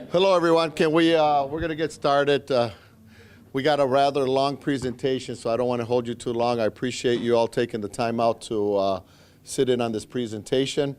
Hello, everyone. Can we? We're going to get started. We got a rather long presentation, so I don't want to hold you too long. I appreciate you all taking the time out to sit in on this presentation.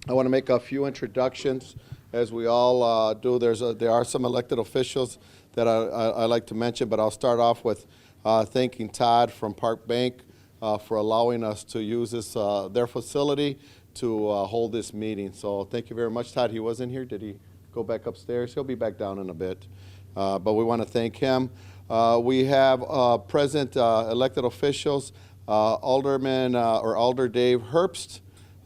I want to make a few introductions, as we all do. There are some elected officials that I like to mention, but I'll start off with thanking Todd from Park Bank for allowing us to use their facility to hold this meeting. So thank you very much, Todd. He wasn't here. Did he go back upstairs? He'll be back down in a bit. But we want to thank him. We have present elected officials, Alder Dave Herbst,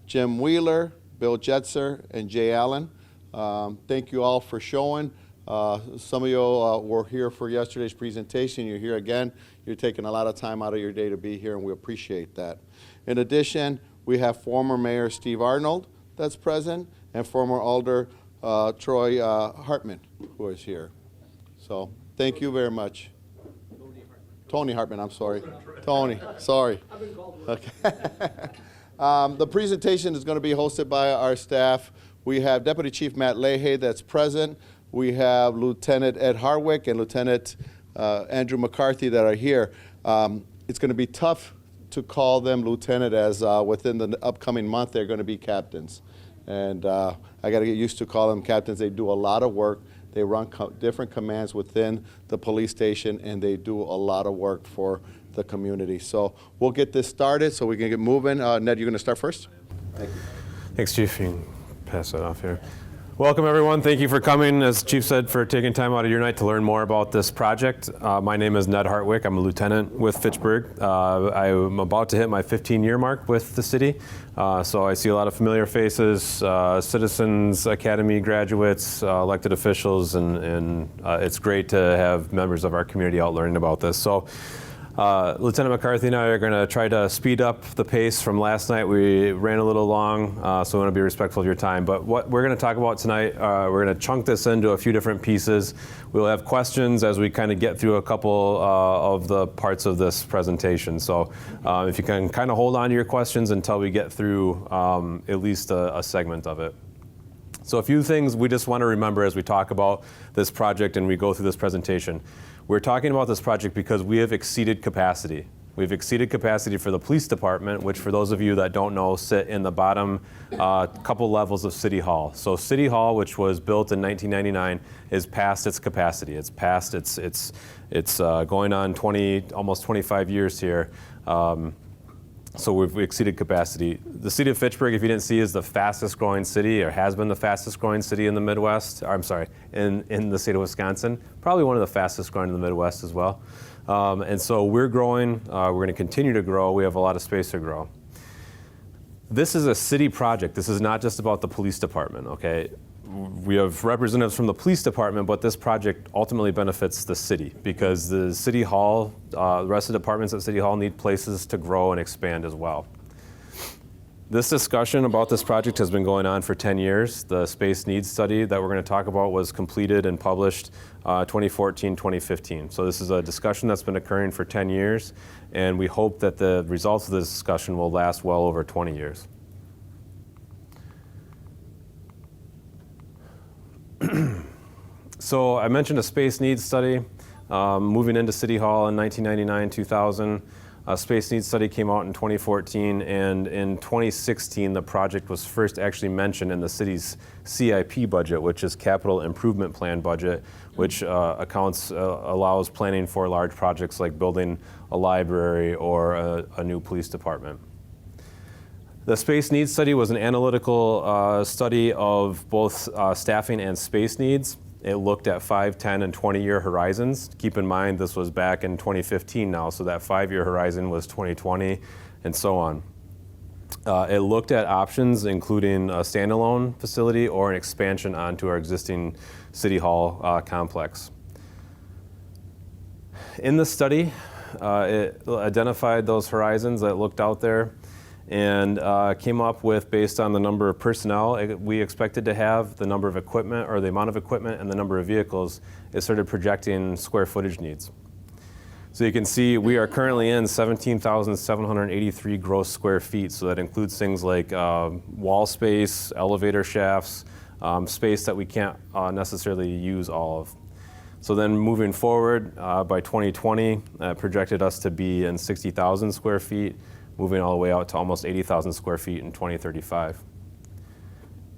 Jim Wheeler, Bill Jetzer, and Jay Allen. Thank you all for showing. Some of you were here for yesterday's presentation. You're here again. You're taking a lot of time out of your day to be here, and we appreciate that. In addition, we have former Mayor Steve Arnold that's present, and former Alder Troy Hartman, who is here. So thank you very much. Tony Hartman, I'm sorry. Tony, sorry. Okay. The presentation is going to be hosted by our staff. We have Deputy Chief Matt Leahy that's present. We have Lieutenant Ed Harwick and Lieutenant Andrew McCarthy that are here. It's going to be tough to call them lieutenant, as within the upcoming month they're going to be captains. And I got to get used to calling them captains. They do a lot of work. They run different commands within the police station, and they do a lot of work for the community. So we'll get this started so we can get moving. Ned, you're going to start first? Thank you. Thanks, Chief. You can pass that off here. Welcome, everyone. Thank you for coming, as Chief said, for taking time out of your night to learn more about this project. My name is Ned Hartwick. I'm a lieutenant with Fitchburg. I'm about to hit my 15-year mark with the city. So I see a lot of familiar faces, Citizens Academy graduates, elected officials, and it's great to have members of our community out learning about this. So Lieutenant McCarthy and I are going to try to speed up the pace from last night. We ran a little long, so we want to be respectful of your time. But what we're going to talk about tonight, we're going to chunk this into a few different pieces. We'll have questions as we kind of get through a couple of the parts of this presentation. So if you can kind of hold on to your questions until we get through at least a segment of it. So a few things we just want to remember as we talk about this project and we go through this presentation. We're talking about this project because we have exceeded capacity. We've exceeded capacity for the police department, which for those of you that don't know, sit in the bottom couple levels of City Hall. So City Hall, which was built in 1999, is past its capacity. It's past it's going on almost 25 years here. So we've exceeded capacity. The city of Fitchburg, if you didn't see, is the fastest growing city, or has been the fastest growing city in the Midwest. In the state of Wisconsin. Probably one of the fastest growing in the Midwest as well. And so we're growing. We're going to continue to grow. We have a lot of space to grow. This is a city project. This is not just about the police department, okay? We have representatives from the police department, but this project ultimately benefits the city because the City Hall, the rest of the departments at City Hall need places to grow and expand as well. This discussion about this project has been going on for 10 years. The space needs study that we're going to talk about was completed and published 2014, 2015. So this is a discussion that's been occurring for 10 years, and we hope that the results of this discussion will last well over 20 years. So I mentioned a space needs study. Moving into City Hall in 1999-2000, a space needs study came out in 2014, and in 2016 the project was first actually mentioned in the city's CIP budget, which is Capital Improvement Plan budget, which allows planning for large projects like building a library or a new police department. The space needs study was an analytical study of both staffing and space needs. It looked at 5, 10, and 20-year horizons. Keep in mind this was back in 2015 now, so that 5-year horizon was 2020, and so on. It looked at options including a standalone facility or an expansion onto our existing City Hall complex. In the study, it identified those horizons that looked out there and came up with, based on the number of personnel we expected to have, the number of equipment, or the amount of equipment, and the number of vehicles, it started projecting square footage needs. So you can see we are currently in 17,783 gross square feet, so that includes things like wall space, elevator shafts, space that we can't necessarily use all of. So then moving forward, by 2020, projected us to be in 60,000 square feet, moving all the way out to almost 80,000 square feet in 2035.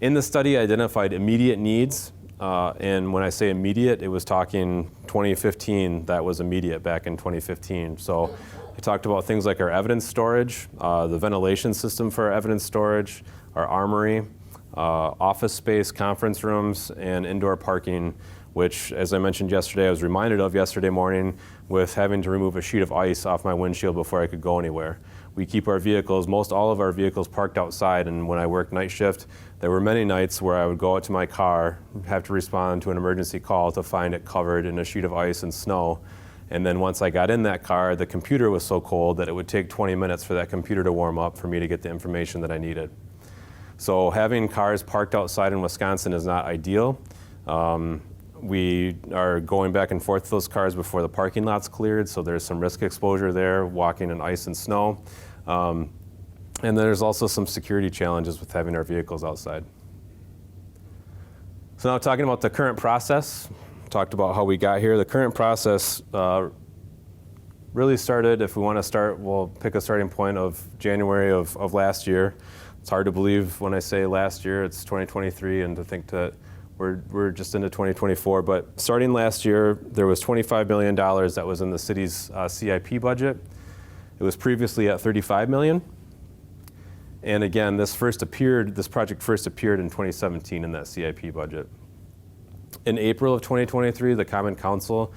In the study, identified immediate needs, and when I say immediate, it was talking 2015, that was immediate back in 2015. So I talked about things like our evidence storage, the ventilation system for our evidence storage, our armory, office space, conference rooms, and indoor parking, which, as I mentioned yesterday, I was reminded of yesterday morning with having to remove a sheet of ice off my windshield before I could go anywhere. We keep our vehicles, most all of our vehicles parked outside, and when I worked night shift, there were many nights where I would go out to my car, have to respond to an emergency call to find it covered in a sheet of ice and snow. And then once I got in that car, the computer was so cold that it would take 20 minutes for that computer to warm up for me to get the information that I needed. So having cars parked outside in Wisconsin is not ideal. We are going back and forth to those cars before the parking lot's cleared, so there's some risk exposure there, walking in ice and snow. And there's also some security challenges with having our vehicles outside. So now talking about the current process, talked about how we got here. The current process really started, if we want to start, we'll pick a starting point of January of last year. It's hard to believe when I say last year, it's 2023, and to think that we're just into 2024. But starting last year, there was $25 million that was in the city's CIP budget. It was previously at $35 million. And again, this project first appeared in 2017 in that CIP budget. In April of 2023, the Common Council,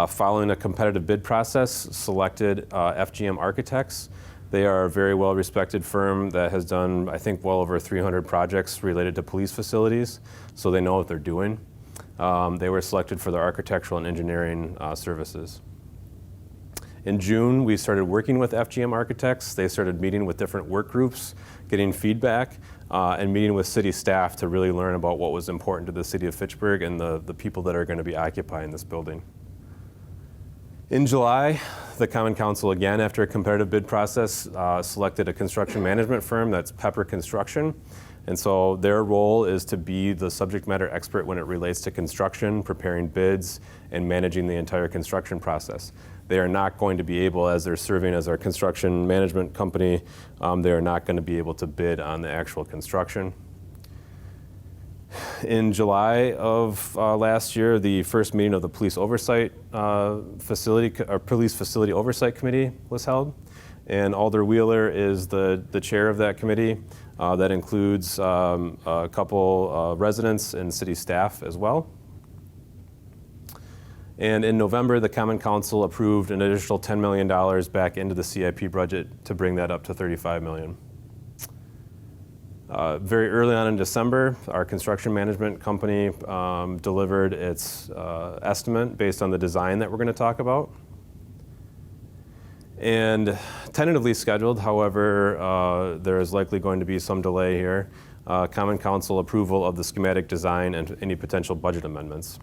following a competitive bid process, selected FGM Architects. They are a very well-respected firm that has done, I think, well over 300 projects related to police facilities, so they know what they're doing. They were selected for their architectural and engineering services. In June, we started working with FGM Architects. They started meeting with different work groups, getting feedback, and meeting with city staff to really learn about what was important to the city of Fitchburg and the people that are going to be occupying this building. In July, the Common Council, again, after a competitive bid process, selected a construction management firm, that's Pepper Construction. And so their role is to be the subject matter expert when it relates to construction, preparing bids, and managing the entire construction process. They are not going to be able, as they're serving as our construction management company, they are not going to be able to bid on the actual construction. In July of last year, the first meeting of the Police Oversight Police Facility Oversight Committee was held, and Alder Wheeler is the chair of that committee. That includes a couple residents and city staff as well. And in November, the Common Council approved an additional $10 million back into the CIP budget to bring that up to $35 million. Very early on in December, our construction management company delivered its estimate based on the design that we're going to talk about. And tentatively scheduled, however, there is likely going to be some delay here, Common Council approval of the schematic design and any potential budget amendments.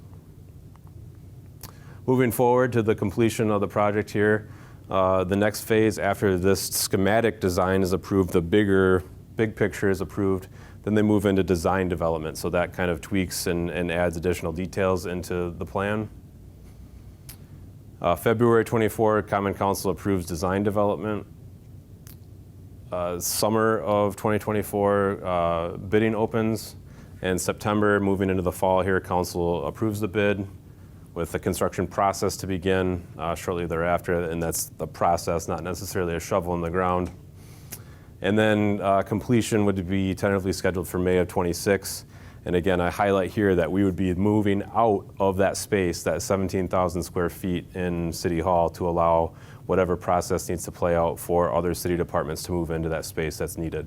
Moving forward to the completion of the project here, the next phase after this schematic design is approved, the big picture is approved, then they move into design development. So that kind of tweaks and adds additional details into the plan. February 24, Common Council approves design development. Summer of 2024, bidding opens. And September, moving into the fall here, Council approves the bid with the construction process to begin shortly thereafter. And that's the process, not necessarily a shovel in the ground. And then completion would be tentatively scheduled for May of 26. And again, I highlight here that we would be moving out of that space, that 17,000 square feet in City Hall, to allow whatever process needs to play out for other city departments to move into that space that's needed.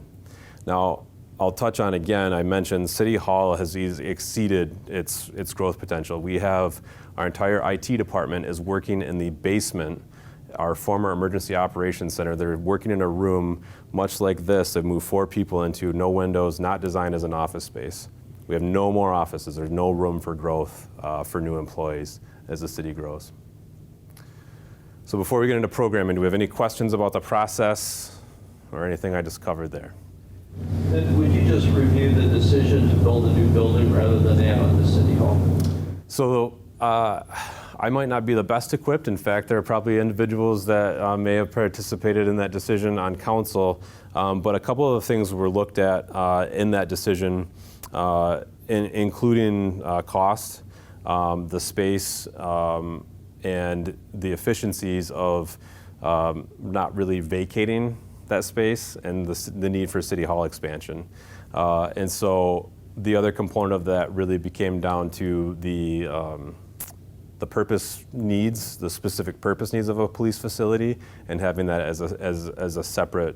Now, I'll touch on again, I mentioned City Hall has exceeded its growth potential. We have, our entire IT department is working in the basement, our former emergency operations center. They're working in a room much like this that move 4 people into, no windows, not designed as an office space. We have no more offices. There's no room for growth for new employees as the city grows. So before we get into programming, do we have any questions about the process or anything I just covered there? Would you just review the decision to build a new building rather than add on to City Hall? So I might not be the best equipped. In fact, there are probably individuals that may have participated in that decision on council. But a couple of things were looked at in that decision, including cost, the space, and the efficiencies of not really vacating that space and the need for City Hall expansion. And so the other component of that really became down to the purpose needs, the specific purpose needs of a police facility, and having that as a separate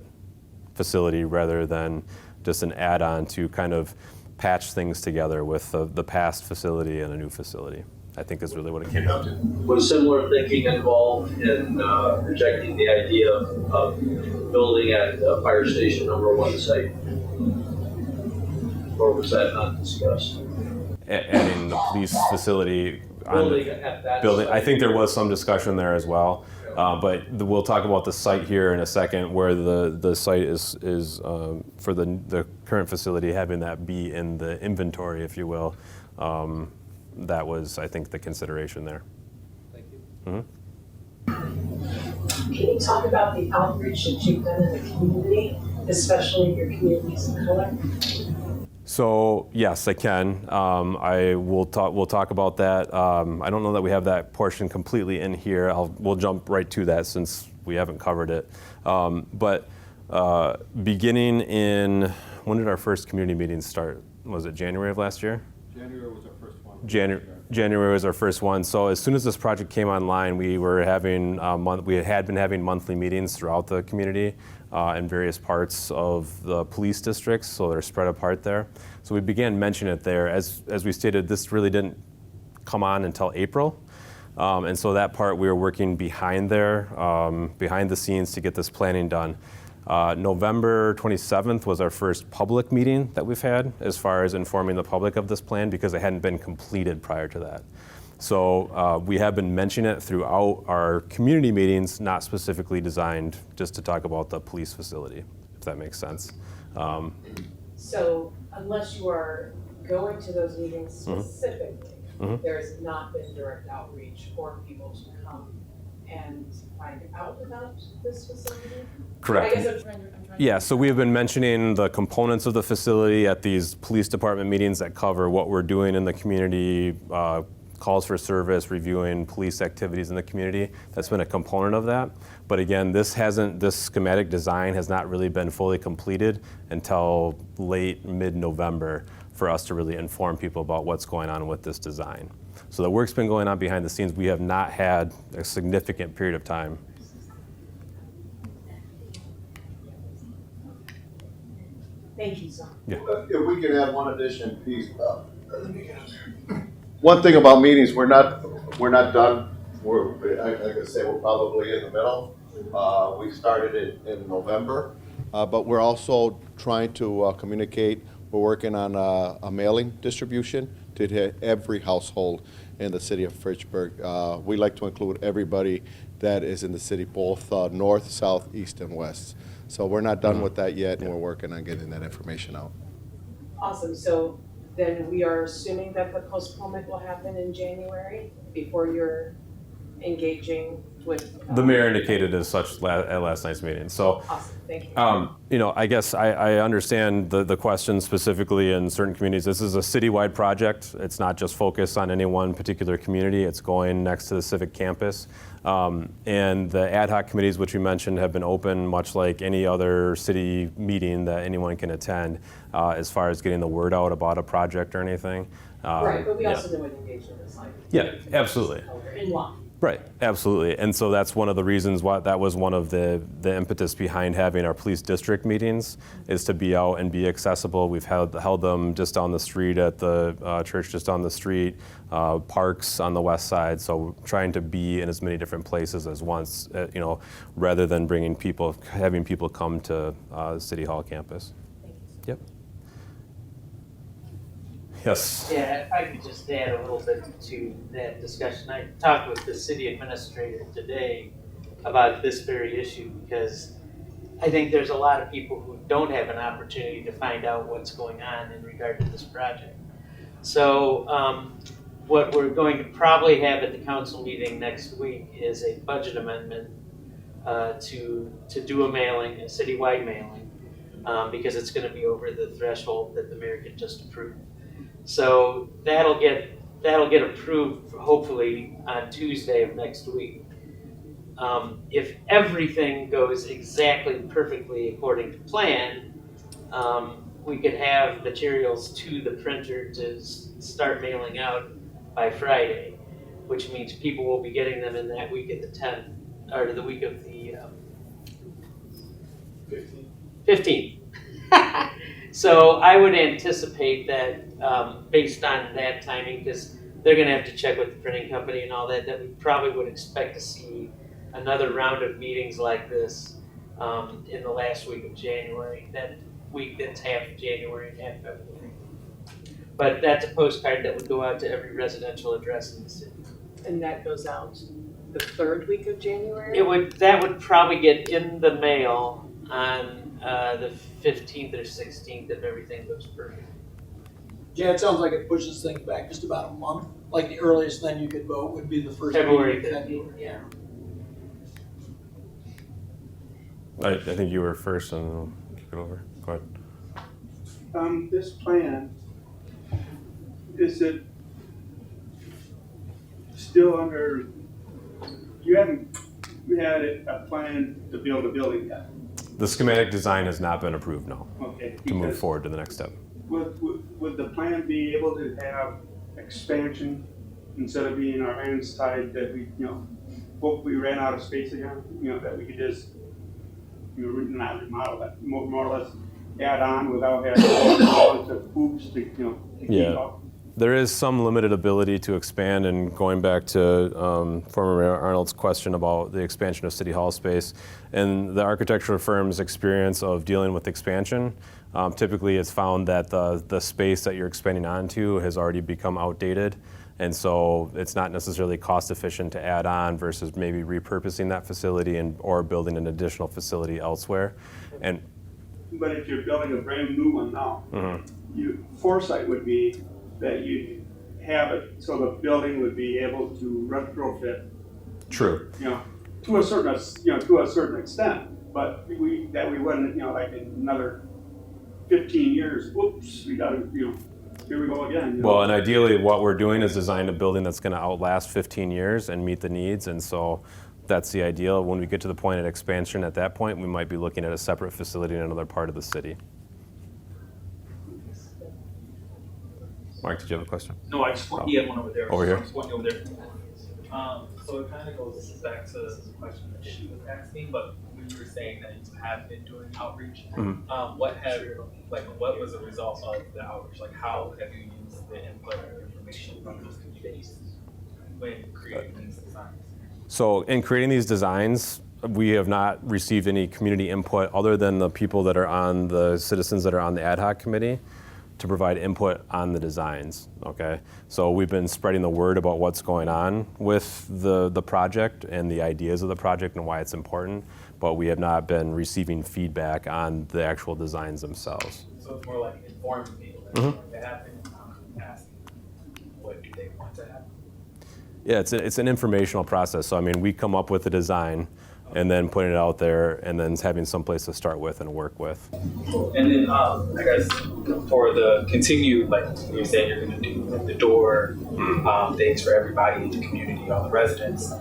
facility rather than just an add-on to kind of patch things together with the past facility and a new facility, I think is really what it came down to. Was similar thinking involved in rejecting the idea of building at Fire Station Number 1 site? Or was that not discussed? Adding the police facility on Building at that building, site. I think there was some discussion there as well. But we'll talk about the site here in a second, where the site is for the current facility, having that be in the inventory, if you will. That was, I think, the consideration there. Thank you. Mm-hmm. Can you talk about the outreach that you've done in the community, especially your communities of color? So yes, I can. We'll talk about that. I don't know that we have that portion completely in here. We'll jump right to that since we haven't covered it. But beginning in, when did our first community meetings start? Was it January of last year? January was our first one. January was our first one. So as soon as this project came online, we were having we had been having monthly meetings throughout the community in various parts of the police districts. So they're spread apart there. So we began mentioning it there. As we stated, this really didn't come on until April. And so that part we were working behind there, behind the scenes to get this planning done. November 27th was our first public meeting that we've had as far as informing the public of this plan, because it hadn't been completed prior to that. So we have been mentioning it throughout our community meetings, not specifically designed just to talk about the police facility, if that makes sense. So unless you are going to those meetings specifically, there's not been direct outreach for people to come and find out about this facility? Correct. I guess I'm trying to Yeah, so we have been mentioning the components of the facility at these police department meetings that cover what we're doing in the community, calls for service, reviewing police activities in the community. That's been a component of that. But again, this schematic design has not really been fully completed until late mid-November for us to really inform people about what's going on with this design. So the work's been going on behind the scenes. We have not had a significant period of time. Thank you, Zon. If we could add one addition piece. One thing about meetings, we're not done. Like I say, we're probably in the middle. We started it in November, but we're also trying to communicate. We're working on a mailing distribution to hit every household in the city of Fitchburg. We like to include everybody that is in the city, both north, south, east, and west. So we're not done with that yet, and we're working on getting that information out. Awesome. So then we are assuming that the postponement will happen in January before you're engaging with. The mayor indicated as such at last night's meeting. So, Awesome. Thank you. I guess I understand the question specifically in certain communities. This is a citywide project. It's not just focused on any one particular community. It's going next to the civic campus. And the ad hoc committees, which we mentioned, have been open much like any other city meeting that anyone can attend as far as getting the word out about a project or anything. Right, but we also know what engagement is like. Yeah, absolutely. In line. Right, absolutely. And so that's one of the reasons why that was one of the impetus behind having our police district meetings, is to be out and be accessible. We've held them just down the street at the church just down the street, parks on the west side. So trying to be in as many different places as once, rather than having people come to City Hall campus. Yep. Yes. Yeah, if I could just add a little bit to that discussion. I talked with the city administrator today about this very issue because I think there's a lot of people who don't have an opportunity to find out what's going on in regard to this project. So what we're going to probably have at the council meeting next week is a budget amendment to do a mailing, a citywide mailing, because it's going to be over the threshold that the mayor had just approved. So that'll get approved hopefully on Tuesday of next week. If everything goes exactly perfectly according to plan, we could have materials to the printer to start mailing out by Friday, which means people will be getting them in that week of the 10th, or the week of the 15th. So I would anticipate that based on that timing, because they're gonna have to check with the printing company and all that, that we probably would expect to see another round of meetings like this in the last week of January, that week that's half January and half February. But that's a postcard that would go out to every residential address in the city. And that goes out the third week of January? That would probably get in the mail on the 15th or 16th if everything goes perfect. Yeah, it sounds like it pushes things back just about a month. Like the earliest then you could vote would be the first February meeting in 15th, February. yeah. I think you were first, and I'll kick it over. Go ahead. This plan, is it still under, you haven't had a plan to build a building yet? The schematic design has not been approved, no, Okay. to move because forward to the next step. Would the plan be able to have expansion instead of being our hands tied that we, hope we ran out of space again, that we could just, not remodel, but more or less add on without having all the hoops to, to keep Yeah. up? There is some limited ability to expand, and going back to former Mayor Arnold's question about the expansion of City Hall space and the architectural firm's experience of dealing with expansion, typically it's found that the space that you're expanding onto has already become outdated, and so it's not necessarily cost efficient to add on versus maybe repurposing that facility or building an additional facility elsewhere. And But if you're building a brand new one now, foresight would be that you have it so the building would be able to retrofit, true. to a certain extent. But we wouldn't, like in another 15 years, whoops, we gotta, here we go again. Well, and ideally, what we're doing is design a building that's going to outlast 15 years and meet the needs, and so that's the ideal. When we get to the point of expansion, at that point, we might be looking at a separate facility in another part of the city. Mark, did you have a question? No, I just want, he had one over there. Over here? I just want you over there. So it kind of goes back to the question that she was asking, but when you were saying that you have been doing outreach, what was the result of the outreach? Like, how have you used the input or information from those communities when creating these designs? So in creating these designs, we have not received any community input other than the people that are on the citizens that are on the ad hoc committee to provide input on the designs, okay? So we've been spreading the word about what's going on with the project and the ideas of the project and why it's important, but we have not been receiving feedback on the actual designs themselves. So it's more like informing people that want to happen, asking what do they want to happen. Yeah, it's an informational process. So I mean, we come up with a design and then putting it out there and then having some place to start with and work with. And then I guess for the continued, like you said, you're going to do the door things for everybody in the community, all the residents.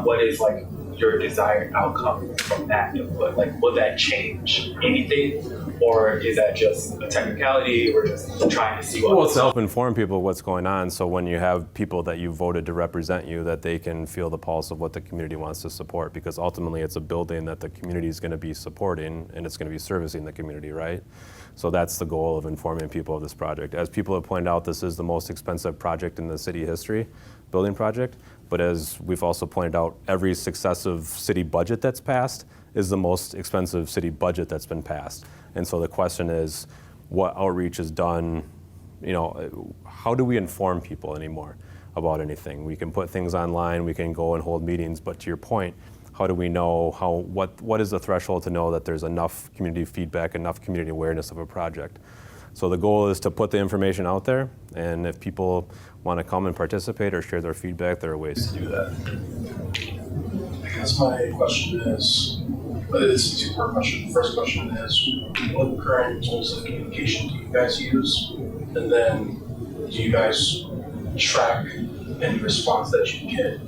What is like your desired outcome from that input? Like, will that change anything? Or is that just a technicality? Or just trying to see what? Well, it's to help inform people of what's going on. So when you have people that you voted to represent you, that they can feel the pulse of what the community wants to support. Because ultimately, it's a building that the community is going to be supporting, and it's going to be servicing the community, right? So that's the goal of informing people of this project. As people have pointed out, this is the most expensive project in the city history, building project. But as we've also pointed out, every successive city budget that's passed is the most expensive city budget that's been passed. And so the question is, what outreach is done, how do we inform people anymore about anything? We can put things online, we can go and hold meetings, but to your point, how do we know what is the threshold to know that there's enough community feedback, enough community awareness of a project. So the goal is to put the information out there, and if people want to come and participate or share their feedback, there are ways to do that. I guess my question is, but it's a two-part question. The first question is, what current tools of communication do you guys use? And then, do you guys track any response that you get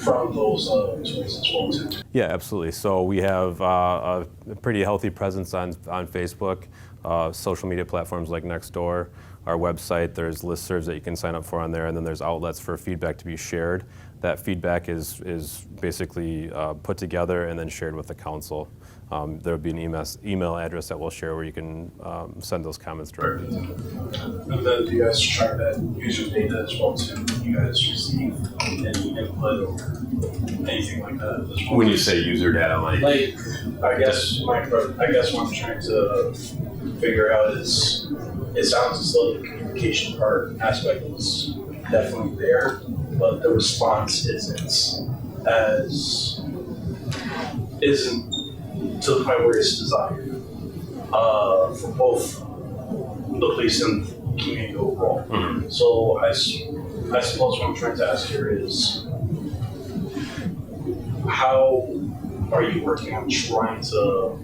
from those tools as well too? Yeah, absolutely. So we have a pretty healthy presence on Facebook, social media platforms like Nextdoor, our website. There's listservs that you can sign up for on there, and then there's outlets for feedback to be shared. That feedback is basically put together and then shared with the council. There'll be an email address that we'll share where you can send those comments directly to. And then do you guys track that user data as well too? Do you guys receive any input or anything like that as well? When you say user data, Like, I guess what I'm trying to figure out is, it sounds as though the communication part aspect is definitely there, but the response isn't to the point where it's desired for both the police and the community overall. Mm-hmm. So I suppose what I'm trying to ask here is, how are you working on trying to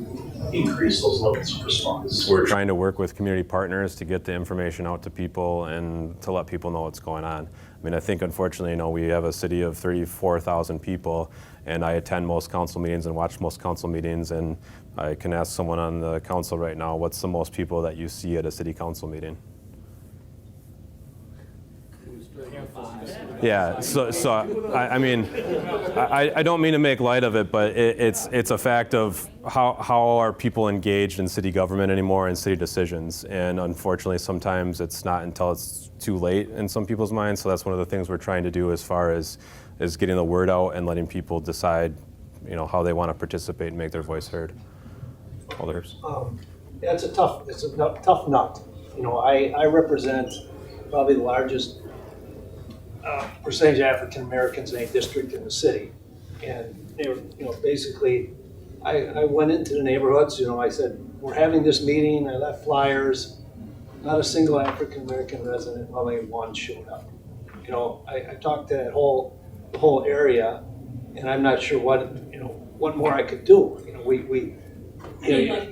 increase those levels of response? We're trying to work with community partners to get the information out to people and to let people know what's going on. I mean, I think unfortunately, we have a city of 34,000 people, and I attend most council meetings and watch most council meetings, and I can ask someone on the council right now, what's the most people that you see at a city council meeting? Yeah, so I mean, I don't mean to make light of it, but it's a fact of how are people engaged in city government anymore and city decisions. And unfortunately, sometimes it's not until it's too late in some people's minds. So that's one of the things we're trying to do as far as getting the word out and letting people decide, how they want to participate and make their voice heard. Others? Yeah, it's a tough nut. I represent probably the largest percentage of African Americans in a district in the city. And they were, basically, I went into the neighborhoods, I said, we're having this meeting, I left flyers, not a single African American resident, only one showed up. I talked to the whole area, and I'm not sure what more I could do. If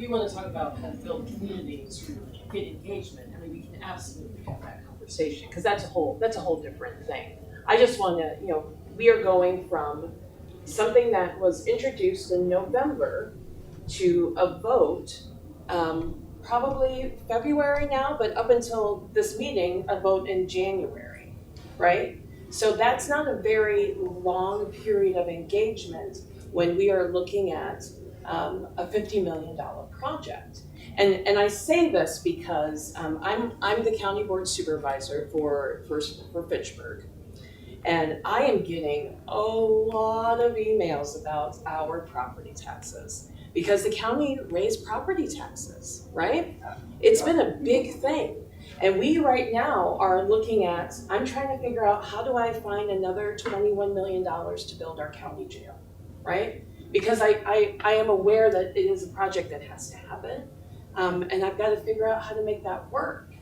you want to talk about how to build communities, get engagement, we can absolutely have that conversation, because that's a whole different thing. I just want to, we are going from something that was introduced in November to a vote, probably February now, but up until this meeting, a vote in January, right? So that's not a very long period of engagement when we are looking at a $50 million project. And I say this because I'm the county board supervisor for Fitchburg, and I am getting a lot of emails about our property taxes because the county raised property taxes, right? It's been a big thing. And we right now are looking at, I'm trying to figure out how do I find another $21 million to build our county jail, right? Because I am aware that it is a project that has to happen. And I've got to figure out how to make that work.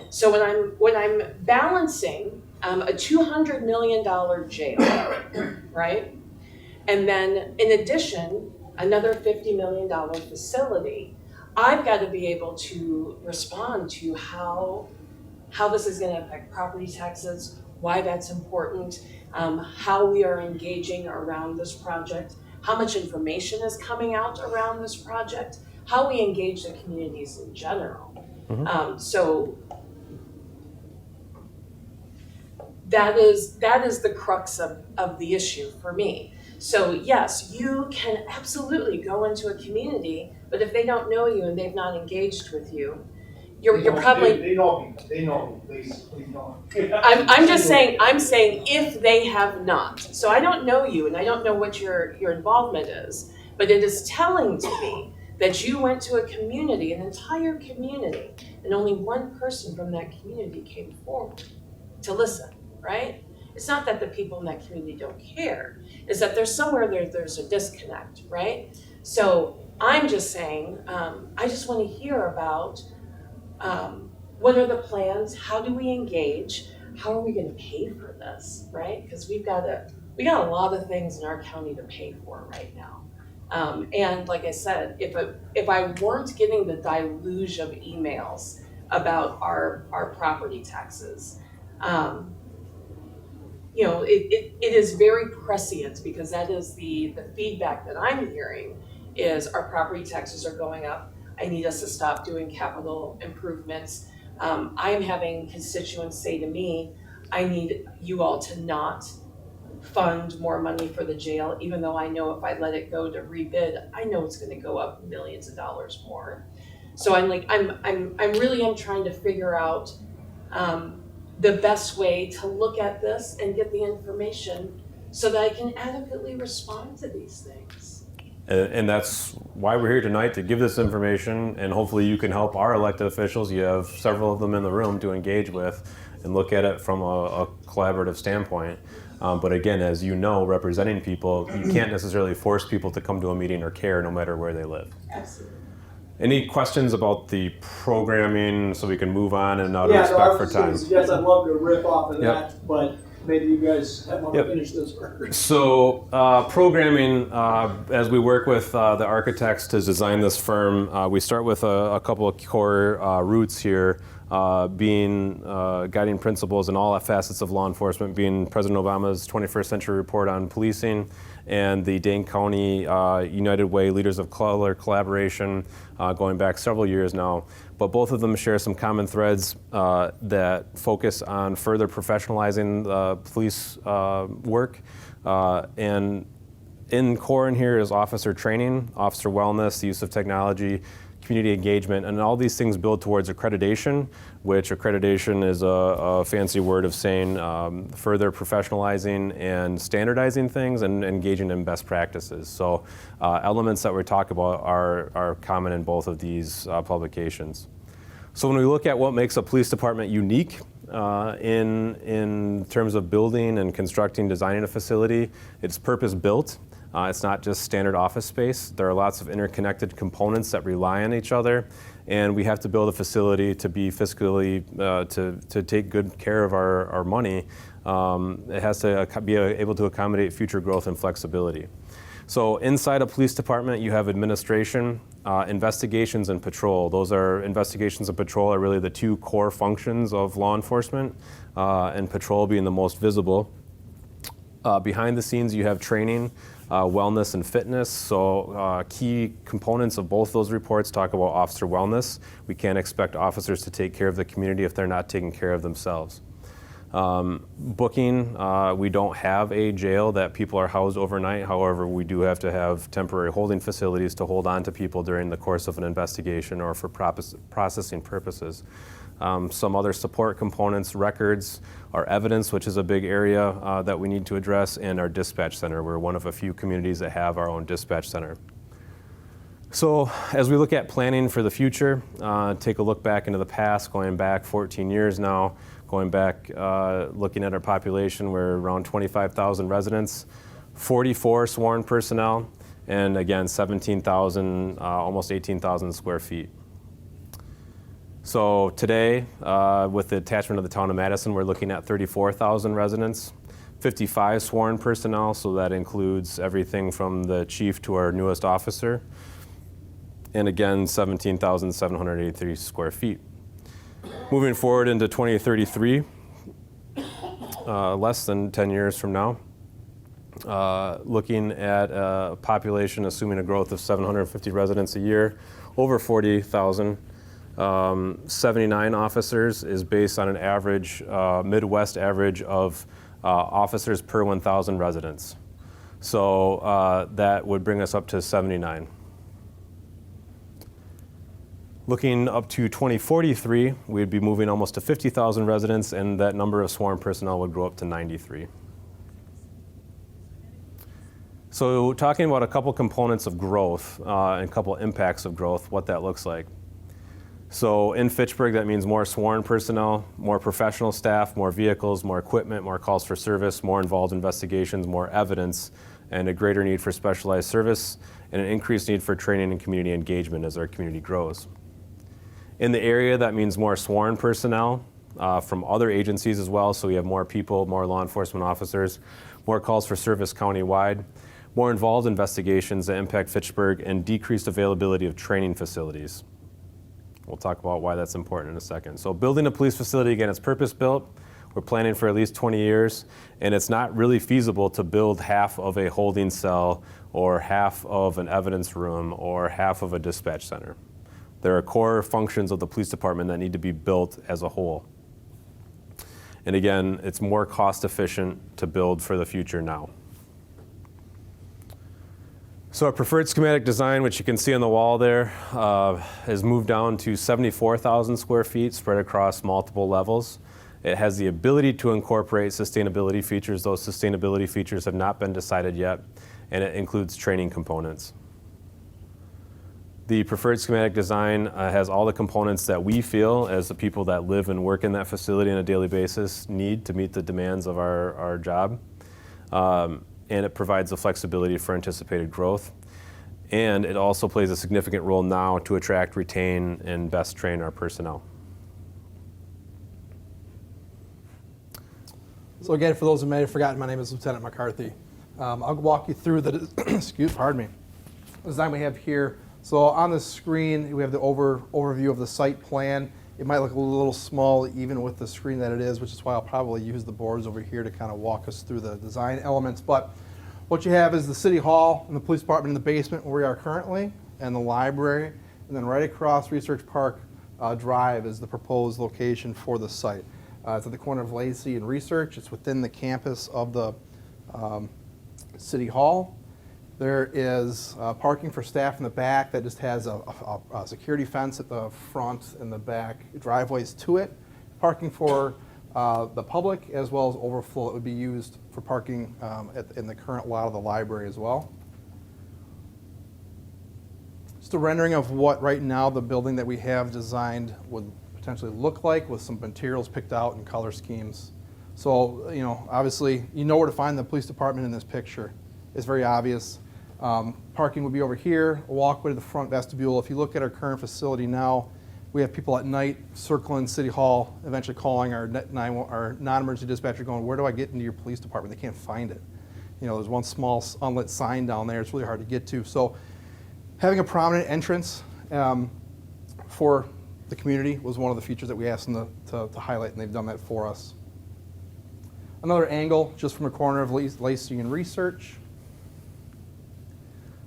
So when I'm balancing a $200 million jail, right? And then in addition, another $50 million facility, I've got to be able to respond to how this is going to affect property taxes, why that's important, how we are engaging around this project, how much information is coming out around this project, how we engage the communities in general. Mm-hmm. So that is the crux of the issue for me. So yes, you can absolutely go into a community, but if they don't know you and they've not engaged with you, you're probably. They know me. Please don't. I'm just saying. I'm saying if they have not. So I don't know you, and I don't know what your involvement is, but it is telling to me that you went to a community, an entire community, and only one person from that community came forward to listen, right? it's not that the people in that community don't care, is that there's somewhere there's a disconnect, right? So I'm just saying, I just want to hear about what are the plans, how do we engage, how are we going to pay for this, right? Because we got a lot of things in our county to pay for right now. And like I said, if I weren't getting the deluge of emails about our property taxes, you know, it is very prescient, because that is the feedback that I'm hearing is our property taxes are going up. I need us to stop doing capital improvements. I am having constituents say to me, I need you all to not fund more money for the jail, even though I know if I let it go to rebid, I know it's gonna go up millions of dollars more. So I'm really trying to figure out the best way to look at this and get the information so that I can adequately respond to these things. And that's why we're here tonight, to give this information, and hopefully you can help our elected officials. You have several of them in the room to engage with and look at it from a collaborative standpoint. But again, as you know, representing people, you can't necessarily force people to come to a meeting or care, no matter where they live. Absolutely. Any questions about the programming, so we can move on and out of respect for time? Yes, I'd love to riff off of Yep. that, but maybe you guys want to Yep. finish this first. So programming, as we work with the architects to design this firm, we start with a couple of core roots here, being guiding principles in all facets of law enforcement, being President Obama's 21st Century Report on Policing and the Dane County United Way Leaders of Color collaboration going back several years now. But both of them share some common threads that focus on further professionalizing police work. And in core in here is officer training, officer wellness, the use of technology, community engagement, and all these things build towards accreditation, which accreditation is a fancy word of saying further professionalizing and standardizing things and engaging in best practices. So elements that we talk about are common in both of these publications. So when we look at what makes a police department unique in terms of building and constructing, designing a facility, it's purpose-built. It's not just standard office space. There are lots of interconnected components that rely on each other, and we have to build a facility to be fiscally, to take good care of our money. It has to be able to accommodate future growth and flexibility. So inside a police department, you have administration, investigations, and patrol. Those are, investigations and patrol are really the two core functions of law enforcement, and patrol being the most visible. Behind the scenes, you have training, wellness, and fitness. So key components of both those reports talk about officer wellness. We can't expect officers to take care of the community if they're not taking care of themselves. Booking, we don't have a jail that people are housed overnight. However, we do have to have temporary holding facilities to hold on to people during the course of an investigation or for processing purposes. Some other support components, records, our evidence, which is a big area that we need to address, and our dispatch center. We're one of a few communities that have our own dispatch center. So as we look at planning for the future, take a look back into the past, going back 14 years now, going back looking at our population, we're around 25,000 residents, 44 sworn personnel, and again, 17,000, almost 18,000 square feet. So today, with the attachment of the town of Madison, we're looking at 34,000 residents, 55 sworn personnel, so that includes everything from the chief to our newest officer, and again, 17,783 square feet. Moving forward into 2033, less than 10 years from now, looking at a population assuming a growth of 750 residents a year, over 40,000. 79 officers is based on an average, Midwest average of officers per 1,000 residents. So that would bring us up to 79. Looking up to 2043, we'd be moving almost to 50,000 residents, and that number of sworn personnel would grow up to 93. So talking about a couple components of growth and a couple impacts of growth, what that looks like. So in Fitchburg, that means more sworn personnel, more professional staff, more vehicles, more equipment, more calls for service, more involved investigations, more evidence, and a greater need for specialized service, and an increased need for training and community engagement as our community grows. In the area, that means more sworn personnel from other agencies as well, so we have more people, more law enforcement officers, more calls for service countywide, more involved investigations that impact Fitchburg, and decreased availability of training facilities. We'll talk about why that's important in a second. So building a police facility, again, it's purpose-built. We're planning for at least 20 years, and it's not really feasible to build half of a holding cell or half of an evidence room or half of a dispatch center. There are core functions of the police department that need to be built as a whole. And again, it's more cost efficient to build for the future now. So our preferred schematic design, which you can see on the wall there, has moved down to 74,000 square feet spread across multiple levels. It has the ability to incorporate sustainability features. Those sustainability features have not been decided yet, and it includes training components. The preferred schematic design has all the components that we feel, as the people that live and work in that facility on a daily basis, need to meet the demands of our job. And it provides the flexibility for anticipated growth. And it also plays a significant role now to attract, retain, and best train our personnel. So again, for those who may have forgotten, my name is Lieutenant McCarthy. I'll walk you through the design we have here. So on the screen, we have the overview of the site plan. It might look a little small even with the screen that it is, which is why I'll probably use the boards over here to kind of walk us through the design elements. But what you have is the City Hall and the Police Department in the basement where we are currently, and the library. And then right across Research Park Drive is the proposed location for the site. It's at the corner of Lacey and Research. It's within the campus of the City Hall. There is parking for staff in the back that just has a security fence at the front and the back driveways to it. Parking for the public as well as overflow that would be used for parking in the current lot of the library as well. Just a rendering of what right now the building that we have designed would potentially look like with some materials picked out and color schemes. So, obviously, you know where to find the police department in this picture. It's very obvious. Parking would be over here, a walkway to the front vestibule. If you look at our current facility now, we have people at night circling City Hall, eventually calling our non-emergency dispatcher going, where do I get into your police department? They can't find it. There's one small unlit sign down there. It's really hard to get to. So having a prominent entrance for the community was one of the features that we asked them to highlight, and they've done that for us. Another angle just from the corner of Lacey and Research.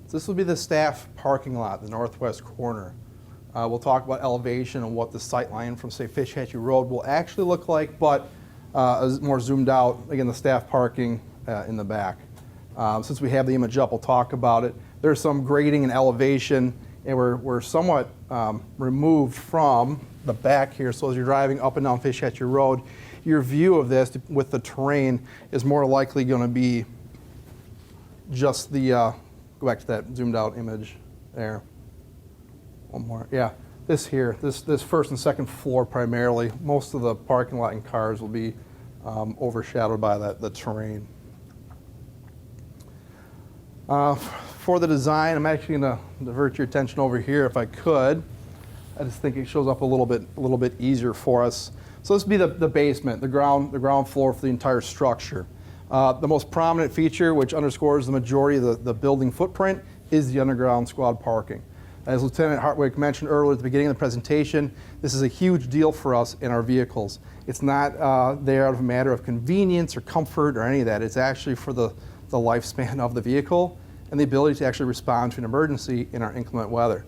This will be the staff parking lot, the northwest corner. We'll talk about elevation and what the sight line from, say, Fish Hatchie Road will actually look like, but more zoomed out, again, the staff parking in the back. Since we have the image up, we'll talk about it. There's some grading and elevation, and we're somewhat removed from the back here, so as you're driving up and down Fish Hatchie Road, your view of this with the terrain is more likely going to be just the, go back to that zoomed out image there. One more, yeah. This here, this first and second floor primarily, most of the parking lot and cars will be overshadowed by the terrain. For the design, I'm actually going to divert your attention over here if I could. I just think it shows up a little bit easier for us. So this would be the basement, the ground floor for the entire structure. The most prominent feature, which underscores the majority of the building footprint, is the underground squad parking. As Lieutenant Hartwick mentioned earlier at the beginning of the presentation, this is a huge deal for us in our vehicles. It's not there out of a matter of convenience or comfort or any of that. It's actually for the lifespan of the vehicle and the ability to actually respond to an emergency in our inclement weather.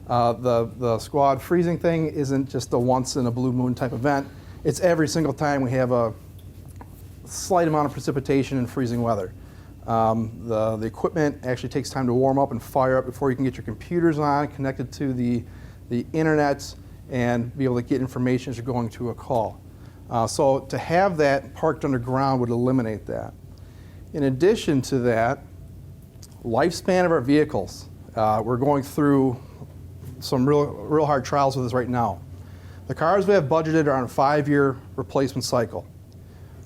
The squad freezing thing isn't just a once in a blue moon type event. It's every single time we have a slight amount of precipitation in freezing weather. The equipment actually takes time to warm up and fire up before you can get your computers on, connected to the internet, and be able to get information as you're going to a call. So to have that parked underground would eliminate that. In addition to that, lifespan of our vehicles. We're going through some real hard trials with this right now. The cars we have budgeted are on a 5-year replacement cycle.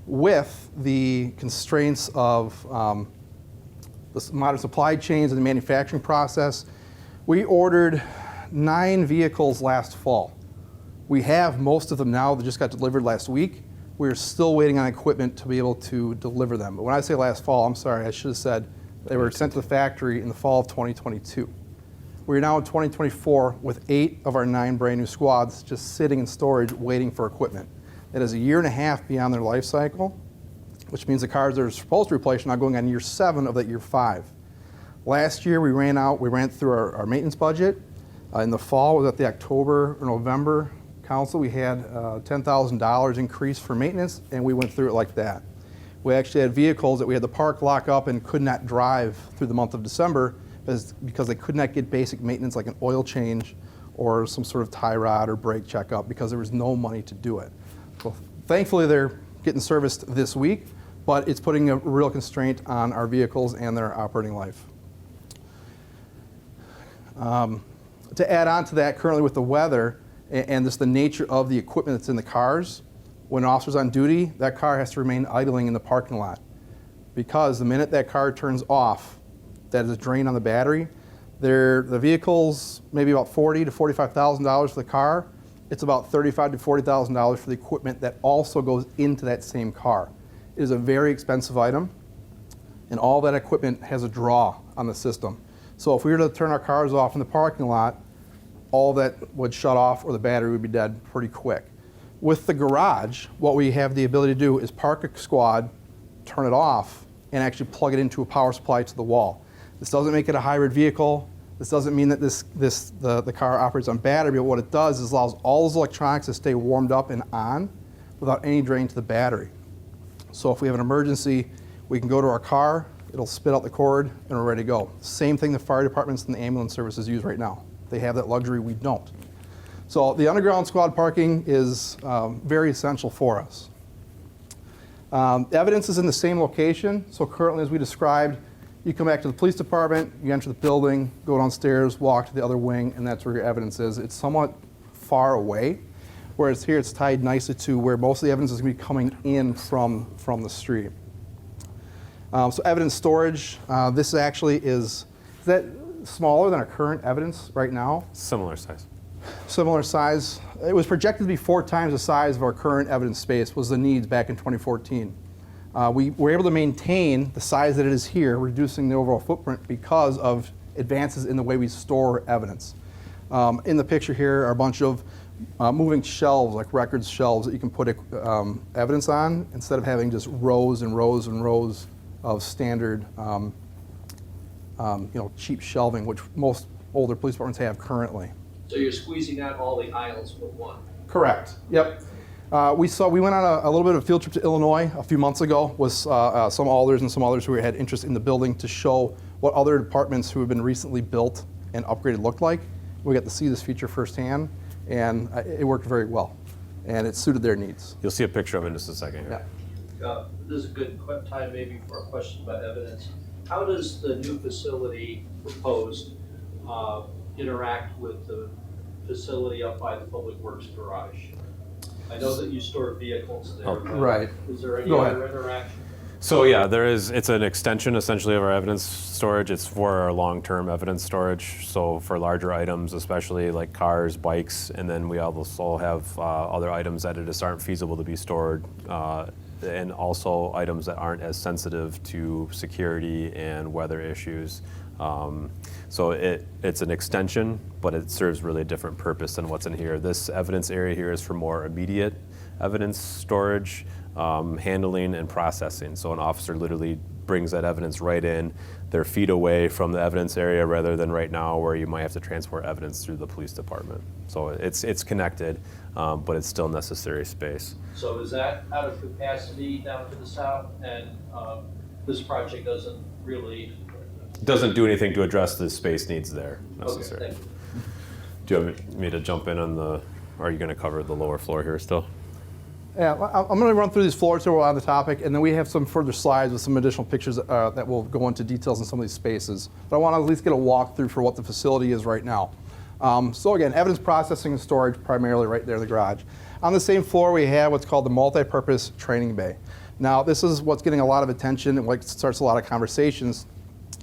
With the constraints of the modern supply chains and the manufacturing process, we ordered 9 vehicles last fall. We have most of them now that just got delivered last week. We're still waiting on equipment to be able to deliver them. But when I say last fall, I'm sorry, I should have said they were sent to the factory in the fall of 2022. We're now in 2024 with 8 of our 9 brand new squads just sitting in storage waiting for equipment. It is a 1.5 years beyond their life cycle, which means the cars that are supposed to replace are now going on year 7 of that year 5. Last year we ran through our maintenance budget. In the fall, was at the October or November council, we had $10,000 increase for maintenance, and we went through it like that. We actually had vehicles that we had the park lock up and could not drive through the month of December because they could not get basic maintenance like an oil change or some sort of tie rod or brake checkup because there was no money to do it. So thankfully they're getting serviced this week, but it's putting a real constraint on our vehicles and their operating life. To add on to that, currently with the weather and just the nature of the equipment that's in the cars, when an officer's on duty, that car has to remain idling in the parking lot. Because the minute that car turns off, that is a drain on the battery. The vehicle's maybe about $40,000 to $45,000 for the car. It's about $35,000 to $40,000 for the equipment that also goes into that same car. It is a very expensive item, and all that equipment has a draw on the system. So if we were to turn our cars off in the parking lot, all that would shut off or the battery would be dead pretty quick. With the garage, what we have the ability to do is park a squad, turn it off, and actually plug it into a power supply to the wall. This doesn't make it a hybrid vehicle. This doesn't mean that the car operates on battery, but what it does is allows all those electronics to stay warmed up and on without any drain to the battery. So if we have an emergency, we can go to our car, it'll spit out the cord, and we're ready to go. Same thing the fire departments and the ambulance services use right now. They have that luxury, we don't. So the underground squad parking is very essential for us. Evidence is in the same location, so currently as we described, you come back to the police department, you enter the building, go downstairs, walk to the other wing, and that's where your evidence is. It's somewhat far away, whereas here it's tied nicely to where most of the evidence is going to be coming in from the street. So evidence storage, this actually is that smaller than our current evidence right now? Similar size. Similar size. It was projected to be 4 times the size of our current evidence space was the needs back in 2014. We were able to maintain the size that it is here, reducing the overall footprint because of advances in the way we store evidence. In the picture here are a bunch of moving shelves, like records shelves that you can put evidence on instead of having just rows and rows and rows of standard cheap shelving, which most older police departments have currently. So you're squeezing out all the aisles with one? Correct. Yep. We went on a little bit of a field trip to Illinois a few months ago with some alders and some others who had interest in the building to show what other departments who have been recently built and upgraded looked like. We got to see this feature firsthand, and it worked very well, and it suited their needs. You'll see a picture of it in just a second here. Yeah. This is a good time maybe for a question about evidence. How does the new facility proposed interact with the facility up by the Public Works garage? I know that you store vehicles there, but Right. is there any Go other ahead. interaction? So yeah, it's an extension essentially of our evidence storage. It's for our long-term evidence storage. So for larger items, especially like cars, bikes, and then we also have other items that just aren't feasible to be stored, and also items that aren't as sensitive to security and weather issues. So it's an extension, but it serves really a different purpose than what's in here. This evidence area here is for more immediate evidence storage, handling, and processing. So an officer literally brings that evidence right in. They're feet away from the evidence area rather than right now where you might have to transport evidence through the police department. So it's connected, but it's still necessary space. So is that out of capacity down to the south, and this project doesn't really? Doesn't do anything to address the space needs there necessarily. Okay, thank you. Do you want me to jump in on or are you going to cover the lower floor here still? Yeah, I'm going to run through these floors here on the topic, and then we have some further slides with some additional pictures that will go into details in some of these spaces. But I want to at least get a walkthrough for what the facility is right now. So again, evidence processing and storage primarily right there in the garage. On the same floor, we have what's called the multi-purpose training bay. Now, this is what's getting a lot of attention and what starts a lot of conversations,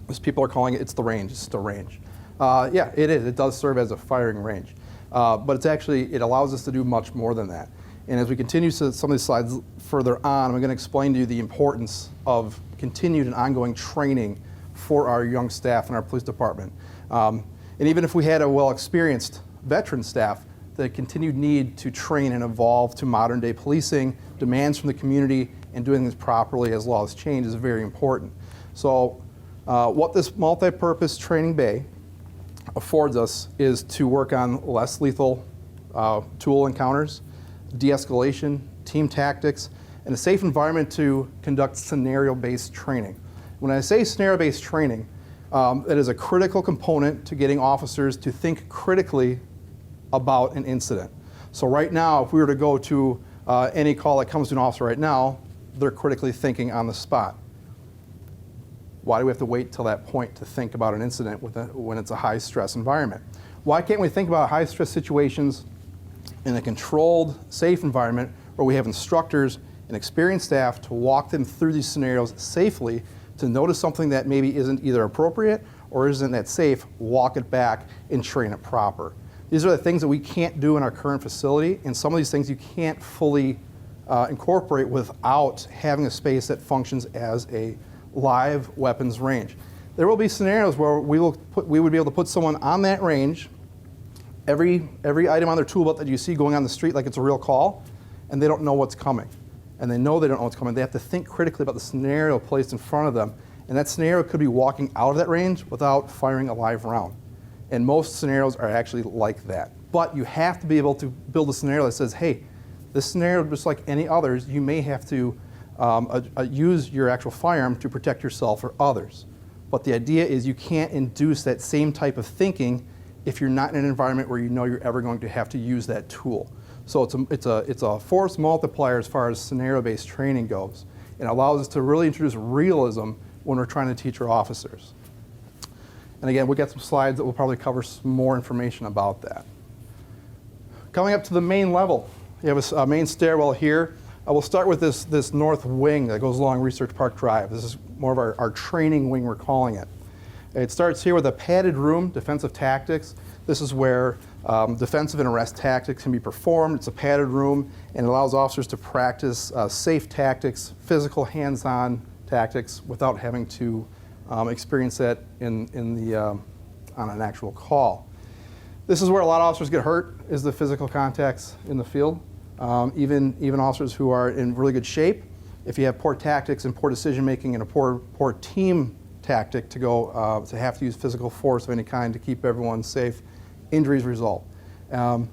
is people are calling it's the range, it's the range. Yeah, it is. It does serve as a firing range. But it's actually, it allows us to do much more than that. And as we continue to some of these slides further on, I'm going to explain to you the importance of continued and ongoing training for our young staff in our police department. And even if we had a well-experienced veteran staff, the continued need to train and evolve to modern day policing, demands from the community, and doing things properly as laws change is very important. So what this multi-purpose training bay affords us is to work on less lethal tool encounters, de-escalation, team tactics, and a safe environment to conduct scenario-based training. When I say scenario-based training, it is a critical component to getting officers to think critically about an incident. So right now, if we were to go to any call that comes to an officer right now, they're critically thinking on the spot. Why do we have to wait till that point to think about an incident when it's a high-stress environment? Why can't we think about high-stress situations in a controlled, safe environment where we have instructors and experienced staff to walk them through these scenarios safely, to notice something that maybe isn't either appropriate or isn't that safe, walk it back and train it proper. These are the things that we can't do in our current facility, and some of these things you can't fully incorporate without having a space that functions as a live weapons range. There will be scenarios where we would be able to put someone on that range, every item on their tool belt that you see going on the street like it's a real call, and they don't know what's coming. And they know they don't know what's coming. They have to think critically about the scenario placed in front of them. And that scenario could be walking out of that range without firing a live round. And most scenarios are actually like that. But you have to be able to build a scenario that says, hey, this scenario, just like any others, you may have to use your actual firearm to protect yourself or others. But the idea is you can't induce that same type of thinking if you're not in an environment where you know you're ever going to have to use that tool. So it's a force multiplier as far as scenario-based training goes. It allows us to really introduce realism when we're trying to teach our officers. And again, we'll get some slides that will probably cover some more information about that. Coming up to the main level, you have a main stairwell here. We'll start with this north wing that goes along Research Park Drive. This is more of our training wing, we're calling it. It starts here with a padded room, defensive tactics. This is where defensive and arrest tactics can be performed. It's a padded room and it allows officers to practice safe tactics, physical hands-on tactics without having to experience that on an actual call. This is where a lot of officers get hurt, is the physical contacts in the field. Even officers who are in really good shape, if you have poor tactics and poor decision-making and a poor team tactic to go to have to use physical force of any kind to keep everyone safe, injuries result. And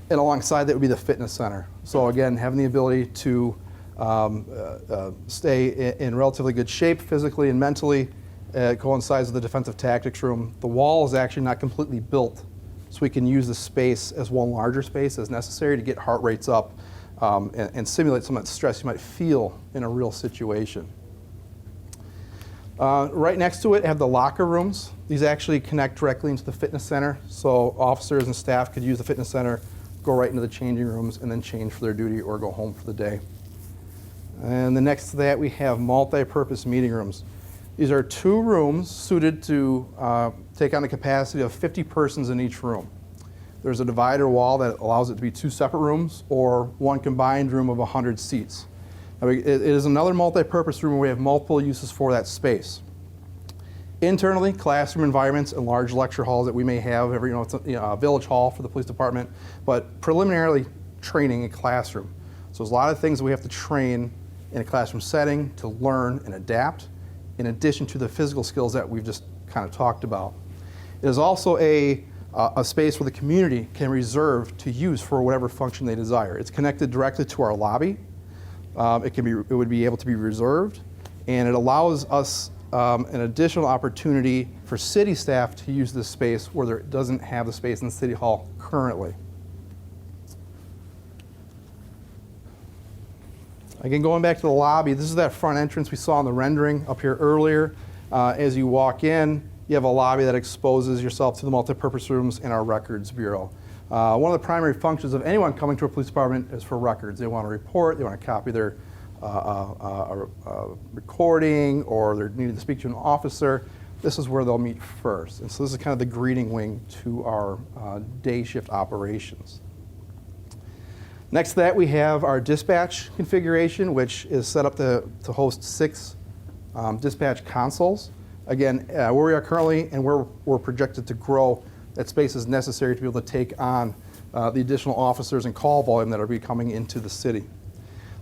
alongside that would be the fitness center. So again, having the ability to stay in relatively good shape physically and mentally coincides with the defensive tactics room. The wall is actually not completely built, so we can use the space as one larger space as necessary to get heart rates up and simulate some of that stress you might feel in a real situation. Right next to it have the locker rooms. These actually connect directly into the fitness center, so officers and staff could use the fitness center, go right into the changing rooms, and then change for their duty or go home for the day. And then next to that, we have multi-purpose meeting rooms. These are 2 rooms suited to take on a capacity of 50 persons in each room. There's a divider wall that allows it to be 2 separate rooms or 1 combined room of 100 seats. Now, it is another multi-purpose room where we have multiple uses for that space. Internally, classroom environments and large lecture halls that we may have. It's a village hall for the police department, but preliminarily training in classroom. So there's a lot of things that we have to train in a classroom setting to learn and adapt, in addition to the physical skills that we've just kind of talked about. It is also a space where the community can reserve to use for whatever function they desire. It's connected directly to our lobby. It would be able to be reserved, and it allows us an additional opportunity for city staff to use this space where there doesn't have the space in City Hall currently. Again, going back to the lobby, this is that front entrance we saw in the rendering up here earlier. As you walk in, you have a lobby that exposes yourself to the multipurpose rooms in our records bureau. One of the primary functions of anyone coming to a police department is for records. They want to report, they want to copy their recording, or they're needing to speak to an officer. This is where they'll meet first. And so this is kind of the greeting wing to our day shift operations. Next to that, we have our dispatch configuration, which is set up to host 6 dispatch consoles. Again, where we are currently and where we're projected to grow, that space is necessary to be able to take on the additional officers and call volume that are coming into the city.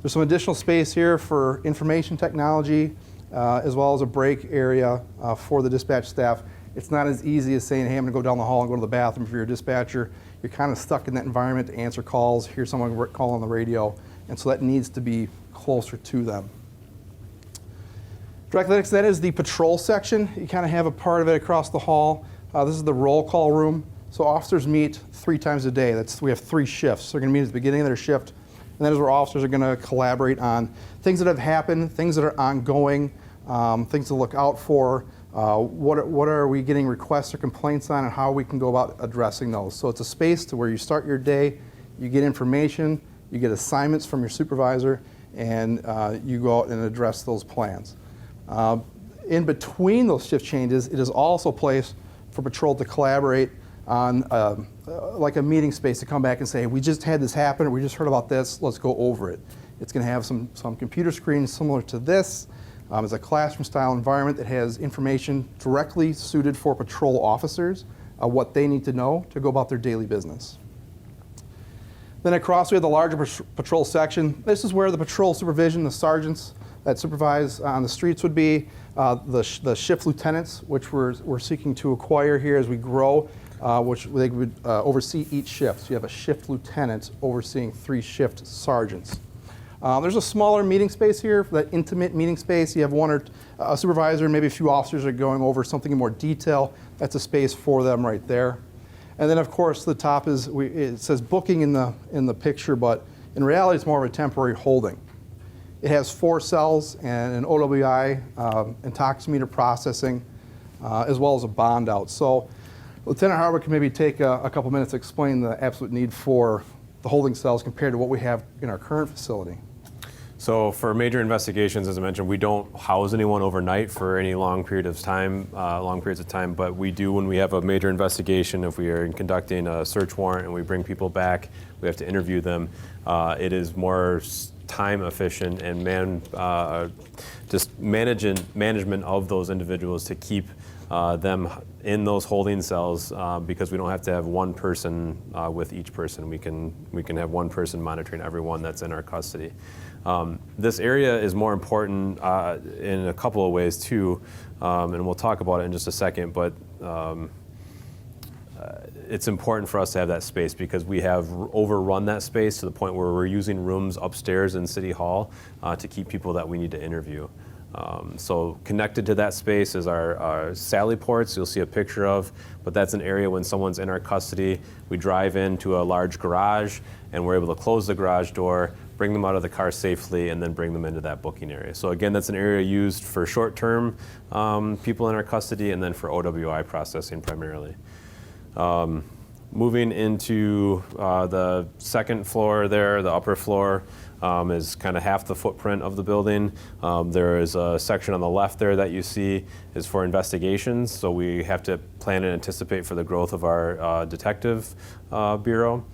There's some additional space here for information technology, as well as a break area for the dispatch staff. It's not as easy as saying, hey, I'm going to go down the hall and go to the bathroom if you're a dispatcher. You're kind of stuck in that environment to answer calls, hear someone call on the radio, and so that needs to be closer to them. Directly next to that is the patrol section. You kind of have a part of it across the hall. This is the roll call room. So officers meet 3 times a day. We have 3 shifts. They're going to meet at the beginning of their shift, and that is where officers are going to collaborate on things that have happened, things that are ongoing, things to look out for. What are we getting requests or complaints on, and how we can go about addressing those. So it's a space to where you start your day, you get information, you get assignments from your supervisor, and you go out and address those plans. In between those shift changes, it is also a place for patrol to collaborate on like a meeting space to come back and say, we just had this happen, or we just heard about this, let's go over it. It's going to have some computer screens similar to this. It's a classroom-style environment that has information directly suited for patrol officers, what they need to know to go about their daily business. Then across, we have the larger patrol section. This is where the patrol supervision, the sergeants that supervise on the streets would be, the shift lieutenants, which we're seeking to acquire here as we grow, which they would oversee each shift. So you have a shift lieutenant overseeing 3 shift sergeants. There's a smaller meeting space here, for that intimate meeting space. You have one or a supervisor, maybe a few officers are going over something in more detail. That's a space for them right there. And then, of course, the top is, it says booking in the picture, but in reality, it's more of a temporary holding. It has 4 cells and an OWI, intoximeter processing, as well as a bond out. So Lieutenant Hartwick can maybe take a couple minutes to explain the absolute need for the holding cells compared to what we have in our current facility. So for major investigations, as I mentioned, we don't house anyone overnight for any long periods of time, but we do when we have a major investigation. If we are conducting a search warrant and we bring people back, we have to interview them. It is more time efficient and just management of those individuals to keep them in those holding cells because we don't have to have one person with each person. We can have one person monitoring everyone that's in our custody. This area is more important in a couple of ways too, and we'll talk about it in just a second, but it's important for us to have that space because we have overrun that space to the point where we're using rooms upstairs in City Hall to keep people that we need to interview. So connected to that space is our Sally ports you'll see a picture of, but that's an area when someone's in our custody, we drive into a large garage and we're able to close the garage door, bring them out of the car safely, and then bring them into that booking area. So again, that's an area used for short-term people in our custody and then for OWI processing primarily. Moving into the second floor there, the upper floor, is kind of half the footprint of the building. There is a section on the left there that you see is for investigations, so we have to plan and anticipate for the growth of our detective bureau.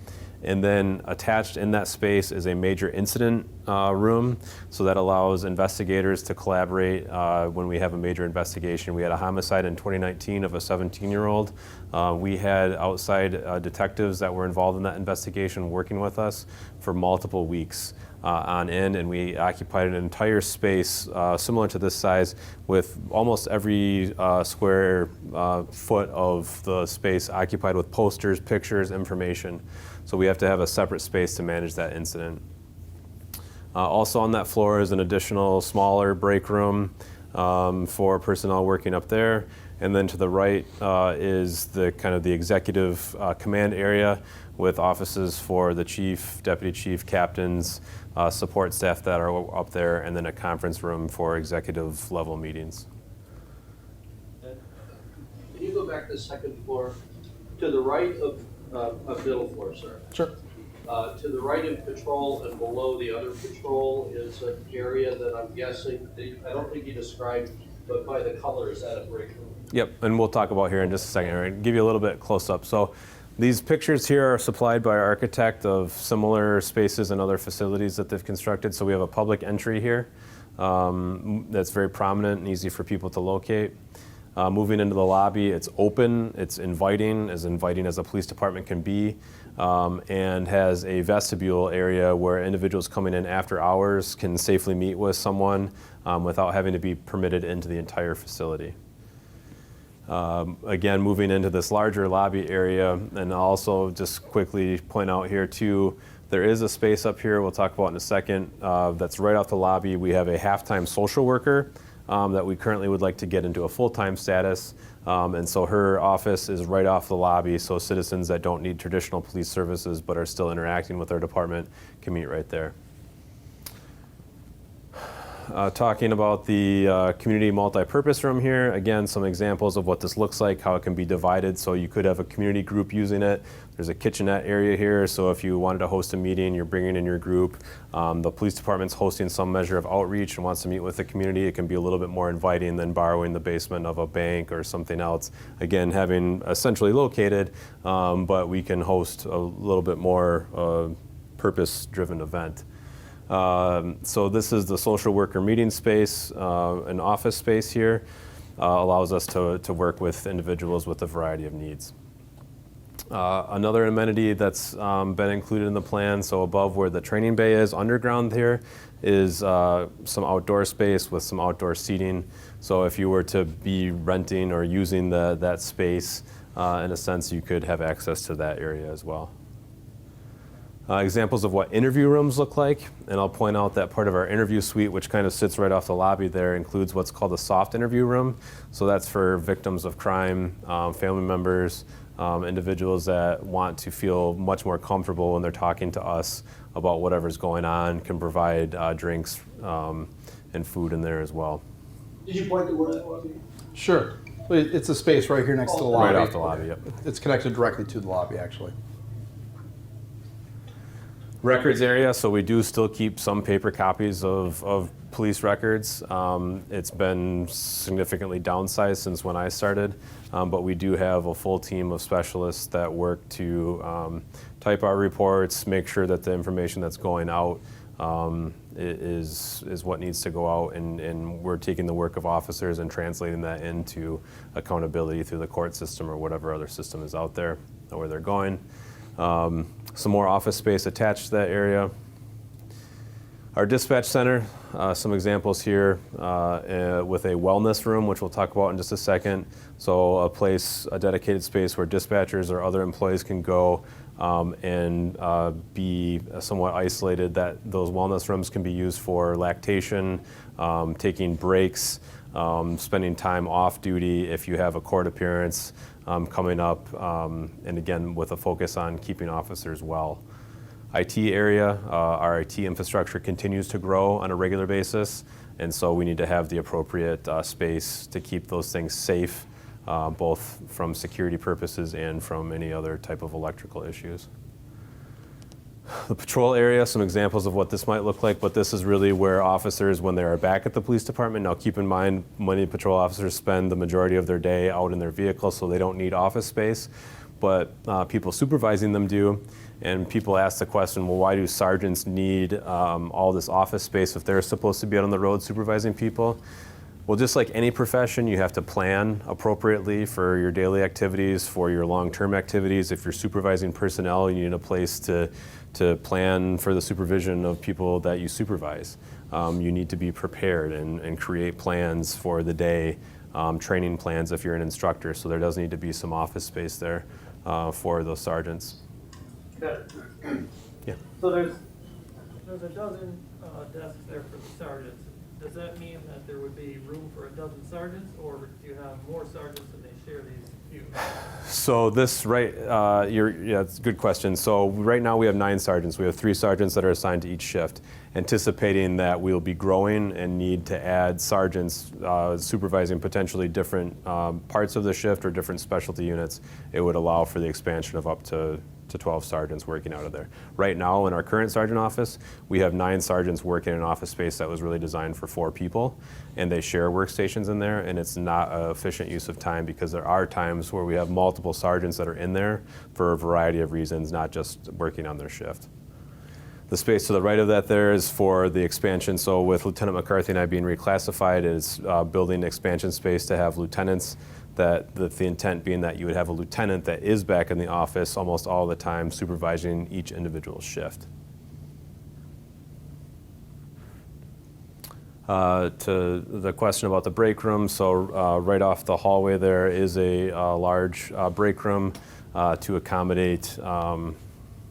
And then attached in that space is a major incident room, so that allows investigators to collaborate when we have a major investigation. We had a homicide in 2019 of a 17-year-old. We had outside detectives that were involved in that investigation working with us for multiple weeks on end, and we occupied an entire space similar to this size with almost every square foot of the space occupied with posters, pictures, information. So we have to have a separate space to manage that incident. Also on that floor is an additional smaller break room for personnel working up there. And then to the right is the kind of the executive command area with offices for the chief, deputy chief, captains, support staff that are up there, and then a conference room for executive level meetings. go back to the second floor? To the right of middle floor, sir. Sure. To the right of patrol and below the other patrol is an area that I'm guessing, I don't think you described, but by the color, is that a break room? Yep, and we'll talk about here in just a second. Right? Give you a little bit close up. So these pictures here are supplied by our architect of similar spaces and other facilities that they've constructed. So we have a public entry here that's very prominent and easy for people to locate. Moving into the lobby, it's open, it's inviting as a police department can be, and has a vestibule area where individuals coming in after hours can safely meet with someone without having to be permitted into the entire facility. Again, moving into this larger lobby area, and also just quickly point out here too, there is a space up here we'll talk about in a second that's right off the lobby. We have a half-time social worker that we currently would like to get into a full-time status. And so her office is right off the lobby, so citizens that don't need traditional police services but are still interacting with our department can meet right there. Talking about the community multi-purpose room here, again, some examples of what this looks like, how it can be divided. So you could have a community group using it. There's a kitchenette area here, so if you wanted to host a meeting, you're bringing in your group. The police department's hosting some measure of outreach and wants to meet with the community. It can be a little bit more inviting than borrowing the basement of a bank or something else. Again, having centrally located, but we can host a little bit more purpose-driven event. So this is the social worker meeting space, an office space here, allows us to work with individuals with a variety of needs. Another amenity that's been included in the plan, so above where the training bay is, underground here, is some outdoor space with some outdoor seating. So if you were to be renting or using that space, in a sense, you could have access to that area as well. Examples of what interview rooms look like, and I'll point out that part of our interview suite, which kind of sits right off the lobby there, includes what's called a soft interview room. So that's for victims of crime, family members, individuals that want to feel much more comfortable when they're talking to us about whatever's going on, can provide drinks and food in there as well. Did you point to where that was? Sure. It's a space right here next to the lobby. Right off the lobby, yep. It's connected directly to the lobby, actually. Records area, so we do still keep some paper copies of police records. It's been significantly downsized since when I started, but we do have a full team of specialists that work to type our reports, make sure that the information that's going out is what needs to go out, and we're taking the work of officers and translating that into accountability through the court system or whatever other system is out there where they're going. Some more office space attached to that area. Our dispatch center, some examples here with a wellness room, which we'll talk about in just a second. So a dedicated space where dispatchers or other employees can go and be somewhat isolated. That those wellness rooms can be used for lactation, taking breaks, spending time off duty if you have a court appearance coming up, and again, with a focus on keeping officers well. IT area, our IT infrastructure continues to grow on a regular basis, and so we need to have the appropriate space to keep those things safe, both from security purposes and from any other type of electrical issues. The patrol area, some examples of what this might look like, but this is really where officers, when they are back at the police department, now keep in mind many patrol officers spend the majority of their day out in their vehicle, so they don't need office space, but people supervising them do. And people ask the question, well, why do sergeants need all this office space if they're supposed to be out on the road supervising people? Well, just like any profession, you have to plan appropriately for your daily activities, for your long-term activities. If you're supervising personnel, you need a place to plan for the supervision of people that you supervise. You need to be prepared and create plans for the day, training plans if you're an instructor. So there does need to be some office space there for those sergeants. Good. Yeah. So there's a dozen desks there for the sergeants. Does that mean that there would be room for a dozen sergeants, or do you have more sergeants than they share these views? So this, yeah, it's a good question. So right now we have 9 sergeants. We have 3 sergeants that are assigned to each shift, anticipating that we'll be growing and need to add sergeants supervising potentially different parts of the shift or different specialty units. It would allow for the expansion of up to 12 sergeants working out of there. Right now in our current sergeant office, we have 9 sergeants working in an office space that was really designed for 4 people, and they share workstations in there, and it's not an efficient use of time because there are times where we have multiple sergeants that are in there for a variety of reasons, not just working on their shift. The space to the right of that there is for the expansion. So with Lieutenant McCarthy and I being reclassified, it's building expansion space to have lieutenants. That the intent being that you would have a lieutenant that is back in the office almost all the time supervising each individual shift. To the question about the break room, so right off the hallway there is a large break room to accommodate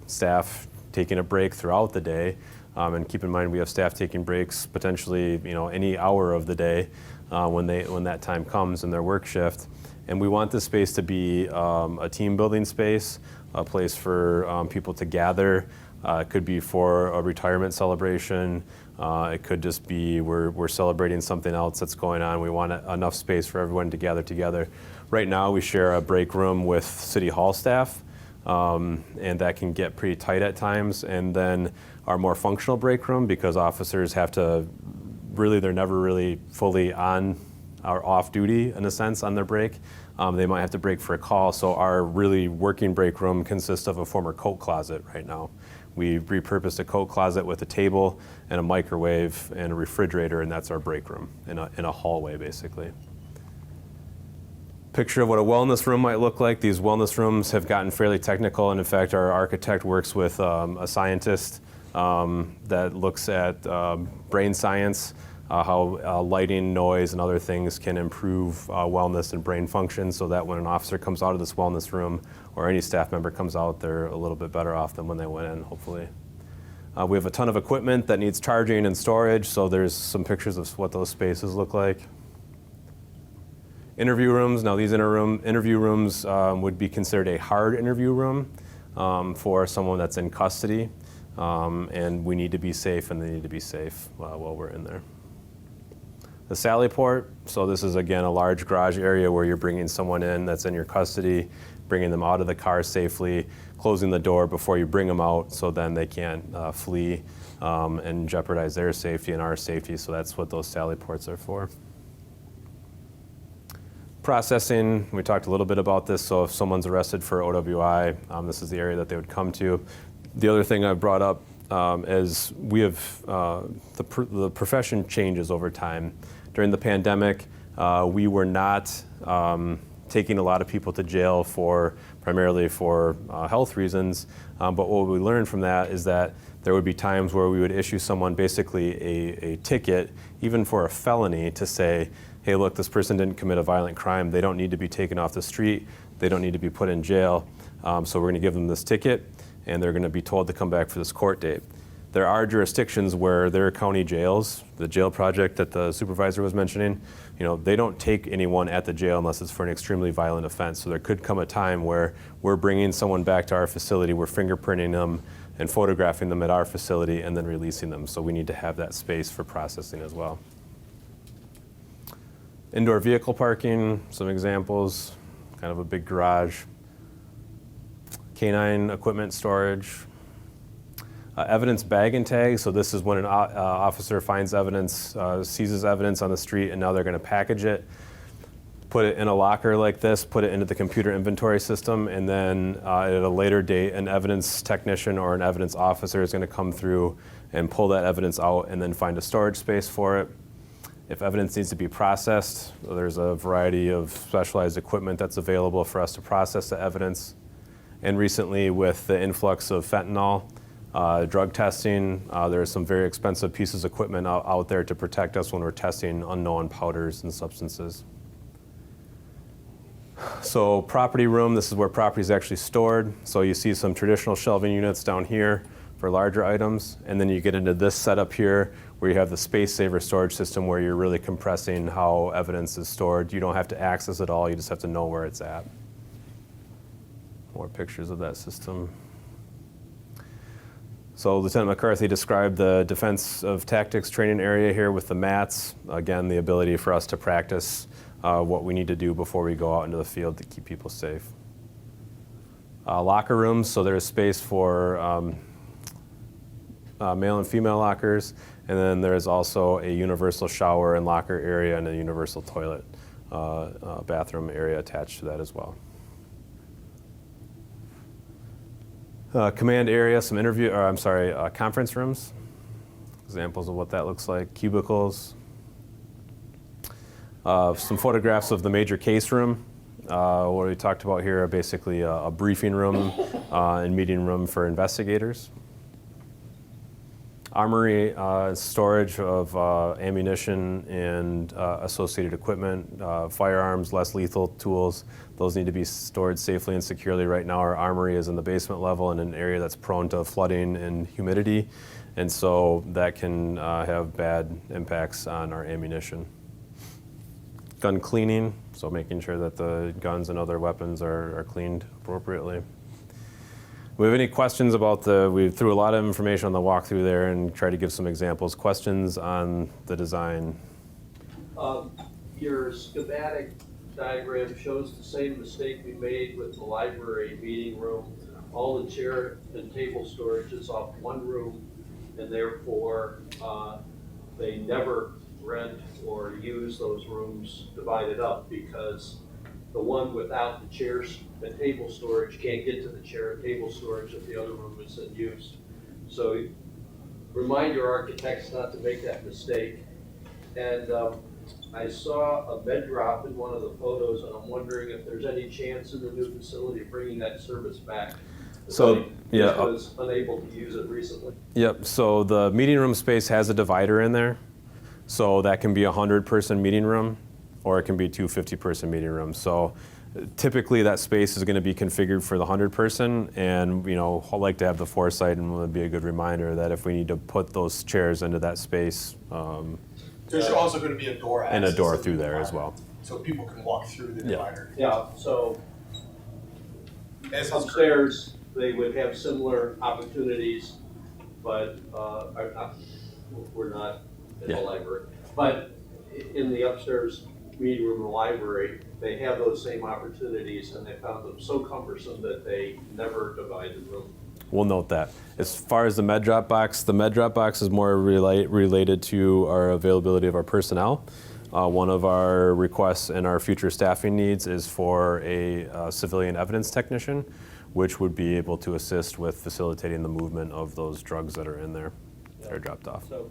staff taking a break throughout the day. And keep in mind we have staff taking breaks potentially any hour of the day when that time comes in their work shift. And we want this space to be a team building space, a place for people to gather. It could be for a retirement celebration. It could just be we're celebrating something else that's going on. We want enough space for everyone to gather together. Right now we share a break room with City Hall staff, and that can get pretty tight at times. And then our more functional break room, because officers have to they're never really fully on or off duty in a sense on their break. They might have to break for a call. So our really working break room consists of a former coat closet right now. We repurposed a coat closet with a table and a microwave and a refrigerator, and that's our break room in a hallway basically. Picture of what a wellness room might look like. These wellness rooms have gotten fairly technical, and in fact our architect works with a scientist that looks at brain science, how lighting, noise, and other things can improve wellness and brain function, so that when an officer comes out of this wellness room or any staff member comes out, they're a little bit better off than when they went in, hopefully. We have a ton of equipment that needs charging and storage, so there's some pictures of what those spaces look like. Interview rooms. Now these interview rooms would be considered a hard interview room for someone that's in custody, and we need to be safe, and they need to be safe while we're in there. The Sally Port, so this is again a large garage area where you're bringing someone in that's in your custody, bringing them out of the car safely, closing the door before you bring them out so then they can't flee and jeopardize their safety and our safety, so that's what those Sally Ports are for. Processing, we talked a little bit about this, so if someone's arrested for OWI, this is the area that they would come to. The other thing I've brought up is we have, the profession changes over time. During the pandemic, we were not taking a lot of people to jail primarily for health reasons, but what we learned from that is that there would be times where we would issue someone basically a ticket, even for a felony, to say, hey, look, this person didn't commit a violent crime. They don't need to be taken off the street. They don't need to be put in jail. So we're going to give them this ticket, and they're going to be told to come back for this court date. There are jurisdictions where there are county jails, the jail project that the supervisor was mentioning, they don't take anyone at the jail unless it's for an extremely violent offense. So there could come a time where we're bringing someone back to our facility, we're fingerprinting them and photographing them at our facility and then releasing them. So we need to have that space for processing as well. Indoor vehicle parking, some examples, kind of a big garage. Canine equipment storage. Evidence bag and tag, so this is when an officer finds evidence, seizes evidence on the street, and now they're going to package it, put it in a locker like this, put it into the computer inventory system, and then at a later date, an evidence technician or an evidence officer is going to come through and pull that evidence out and then find a storage space for it. If evidence needs to be processed, there's a variety of specialized equipment that's available for us to process the evidence. And recently, with the influx of fentanyl, drug testing, there are some very expensive pieces of equipment out there to protect us when we're testing unknown powders and substances. So property room, this is where property is actually stored. So you see some traditional shelving units down here for larger items, and then you get into this setup here where you have the space saver storage system where you're really compressing how evidence is stored. You don't have to access it all, you just have to know where it's at. More pictures of that system. So Lieutenant McCarthy described the Defense of Tactics training area here with the mats. Again, the ability for us to practice what we need to do before we go out into the field to keep people safe. Locker rooms, so there's space for male and female lockers, and then there's also a universal shower and locker area and a universal toilet bathroom area attached to that as well. Command area, some conference rooms. Examples of what that looks like. Cubicles. Some photographs of the major case room. What we talked about here are basically a briefing room and meeting room for investigators. Armory, storage of ammunition and associated equipment, firearms, less lethal tools. Those need to be stored safely and securely. Right now our armory is in the basement level in an area that's prone to flooding and humidity, and so that can have bad impacts on our ammunition. Gun cleaning, so making sure that the guns and other weapons are cleaned appropriately. We have any questions about we threw a lot of information on the walkthrough there and tried to give some examples. Questions on the design? Your schematic diagram shows the same mistake we made with the library meeting room. All the chair and table storage is off one room, and therefore they never rent or use those rooms divided up, because the one without the chairs and table storage can't get to the chair and table storage if the other room is in use. So remind your architects not to make that mistake. And I saw a bed drop in one of the photos, and I'm wondering if there's any chance in the new facility of bringing that service back. So, yeah. I was unable to use it recently. Yep, so the meeting room space has a divider in there. So that can be a 100-person meeting room, or it can be two 50-person meeting rooms. So typically that space is going to be configured for the 100-person, and I like to have the foresight, and it would be a good reminder that if we need to put those chairs into that space. There's also going to be a door access. And a door through the there as divider, well. so people can walk through the divider. Yeah, so As is upstairs, they would have similar opportunities, but we're not in the library. But in the upstairs meeting room and library, they have those same opportunities, and they found them so cumbersome that they never divided the room. We'll note that. As far as the med drop box, the med drop box is more related to our availability of our personnel. One of our requests and our future staffing needs is for a civilian evidence technician, which would be able to assist with facilitating the movement of those drugs that are in there that are dropped off. So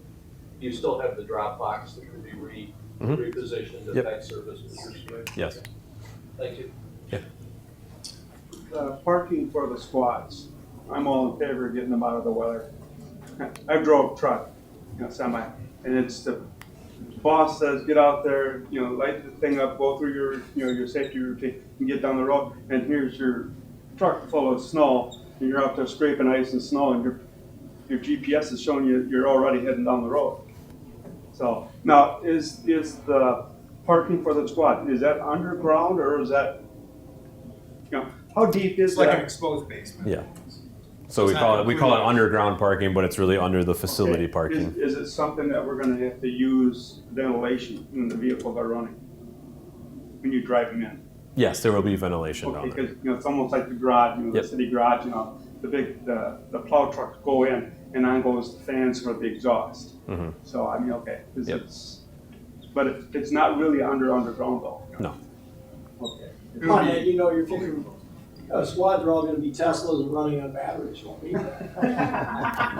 you still have the drop box that can be repositioned if that service was restored? Yes. Thank you. Parking for the squads. I'm all in favor of getting them out of the weather. I drove truck, semi, and it's the boss says, get out there, light the thing up, go through your safety routine, and get down the road, and here's your truck full of snow, and you're out there scraping ice and snow, and your GPS is showing you you're already heading down the road. So now, is the parking for the squad, is that underground, or is that, how deep is It's like that? an exposed basement. Yeah. So we call it underground parking, but it's really under the facility parking. Is it something that we're gonna have to use ventilation when the vehicles are running? When you drive them in? Yes, there will be ventilation Okay, down there. because it's almost like the garage, the Yep. city garage, the plow trucks go in, and on goes the fans for the exhaust. Mm-hmm. So, okay, 'cause Yep. but it's not really underground though. No. Okay. Pontiac, you're figuring, squads are all gonna be Teslas and running on batteries, won't we?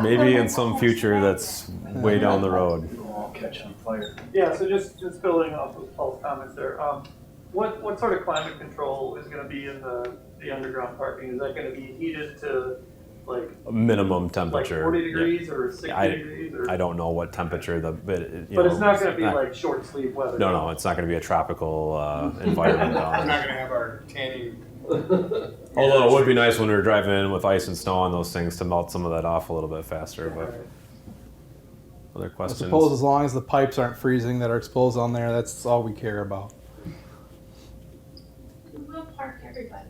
Maybe in some future that's way down the road. It'll all catch on fire. Yeah, so just building off of Paul's comments there, what sort of climate control is gonna be in the underground parking? Is that gonna be heated to like Minimum like temperature. 40 yeah. degrees or 60 degrees? Or, I don't know what temperature but it's not gonna be like short sleeve weather. No, it's not going to be a tropical environment down We're there. not gonna have our tanning. Although it would be nice when we were driving in with ice and snow on those things to melt some of that off a little bit faster. But Other I questions? suppose as long as the pipes aren't freezing that are exposed on there, that's all we care about. It will park everybody.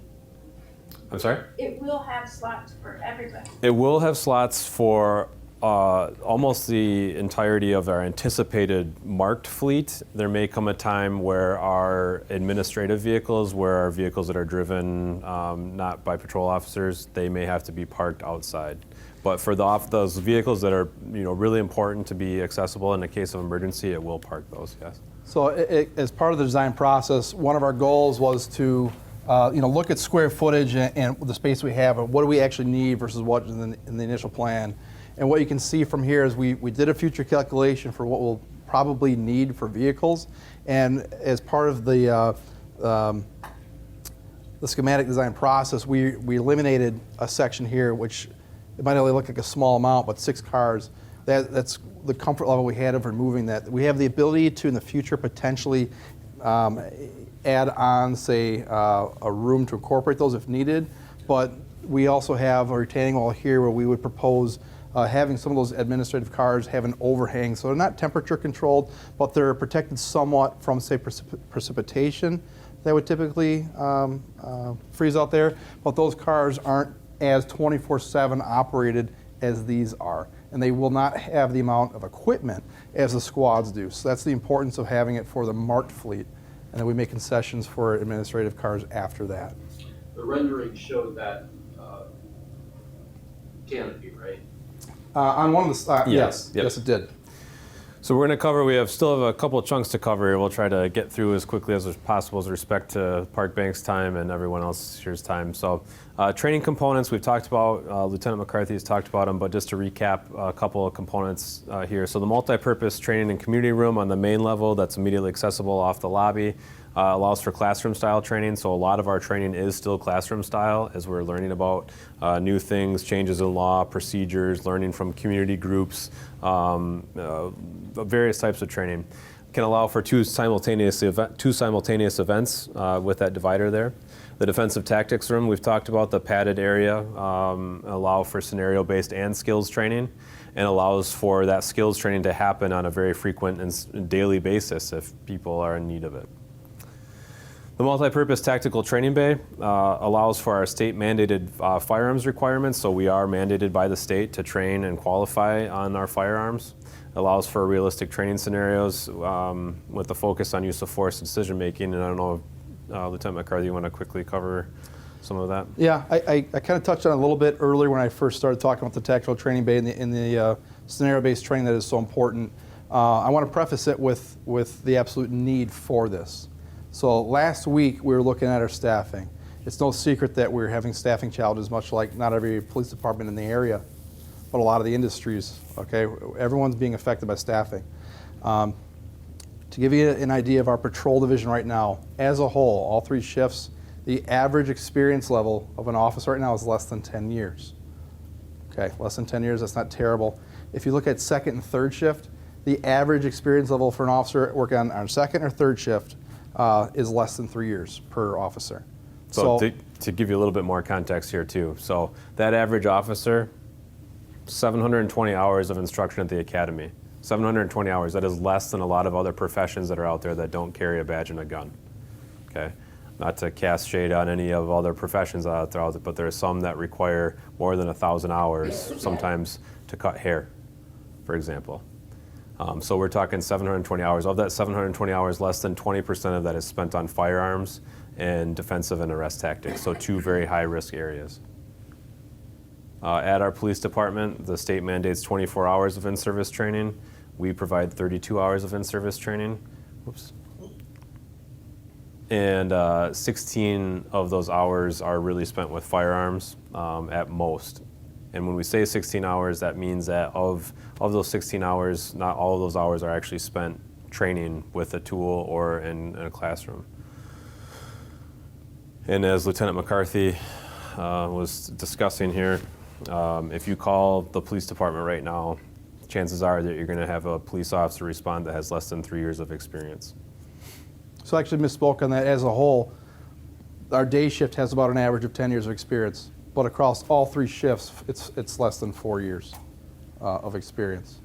I'm sorry? It will have slots for everybody. It will have slots for almost the entirety of our anticipated marked fleet. There may come a time where our administrative vehicles, where our vehicles that are driven not by patrol officers, they may have to be parked outside. But for those vehicles that are really important to be accessible in the case of emergency, it will park those, yes. So as part of the design process, one of our goals was to look at square footage and the space we have and what do we actually need versus what is in the initial plan. And what you can see from here is we did a future calculation for what we'll probably need for vehicles. And as part of the schematic design process, we eliminated a section here, which it might only look like a small amount, but 6 cars. That's the comfort level we had of removing that. We have the ability to, in the future, potentially add on, say, a room to incorporate those if needed. But we also have a retaining wall here where we would propose having some of those administrative cars have an overhang. So they're not temperature controlled, but they're protected somewhat from, say, precipitation that would typically freeze out there. But those cars aren't as 24/7 operated as these are. And they will not have the amount of equipment as the squads do. So that's the importance of having it for the marked fleet. And then we make concessions for administrative cars after that. The rendering showed that canopy, right? On one of the, Yes. yes, it did. So we're going to cover, we still have a couple of chunks to cover here. We'll try to get through as quickly as possible with respect to Park Bank's time and everyone else here's time. So training components we've talked about, Lieutenant McCarthy has talked about them, but just to recap a couple of components here. So the multi-purpose training and community room on the main level that's immediately accessible off the lobby allows for classroom style training. So a lot of our training is still classroom style as we're learning about new things, changes in law, procedures, learning from community groups, various types of training. Can allow for two simultaneous events with that divider there. The defensive tactics room, we've talked about the padded area, allow for scenario-based and skills training, and allows for that skills training to happen on a very frequent and daily basis if people are in need of it. The multi-purpose tactical training bay allows for our state mandated firearms requirements, so we are mandated by the state to train and qualify on our firearms. Allows for realistic training scenarios with the focus on use of force and decision making. And I don't know, Lieutenant McCarthy, you want to quickly cover some of that? Yeah, I kind of touched on it a little bit earlier when I first started talking about the tactical training bay and the scenario-based training that is so important. I want to preface it with the absolute need for this. So last week we were looking at our staffing. It's no secret that we're having staffing challenges, much like not every police department in the area, but a lot of the industries, okay? Everyone's being affected by staffing. To give you an idea of our patrol division right now, as a whole, all 3 shifts, the average experience level of an officer right now is less than 10 years. Okay, less than 10 years, that's not terrible. If you look at second and third shift, the average experience level for an officer working on our second or third shift is less than 3 years per officer. So to give you a little bit more context here too. So that average officer, 720 hours of instruction at the academy. 720 hours, that is less than a lot of other professions that are out there that don't carry a badge and a gun. Okay? Not to cast shade on any of other professions out there, but there are some that require more than 1,000 hours, sometimes to cut hair, for example. So we're talking 720 hours. Of that 720 hours, less than 20% of that is spent on firearms and defensive and arrest tactics, so 2 very high-risk areas. At our police department, the state mandates 24 hours of in-service training. We provide 32 hours of in-service training. Oops. And 16 of those hours are really spent with firearms at most. And when we say 16 hours, that means that of those 16 hours, not all of those hours are actually spent training with a tool or in a classroom. And as Lieutenant McCarthy was discussing here, if you call the police department right now, chances are that you're going to have a police officer respond that has less than 3 years of experience. So I actually misspoke on that. As a whole, our day shift has about an average of 10 years of experience. But across all 3 shifts, it's less than 4 years of experience.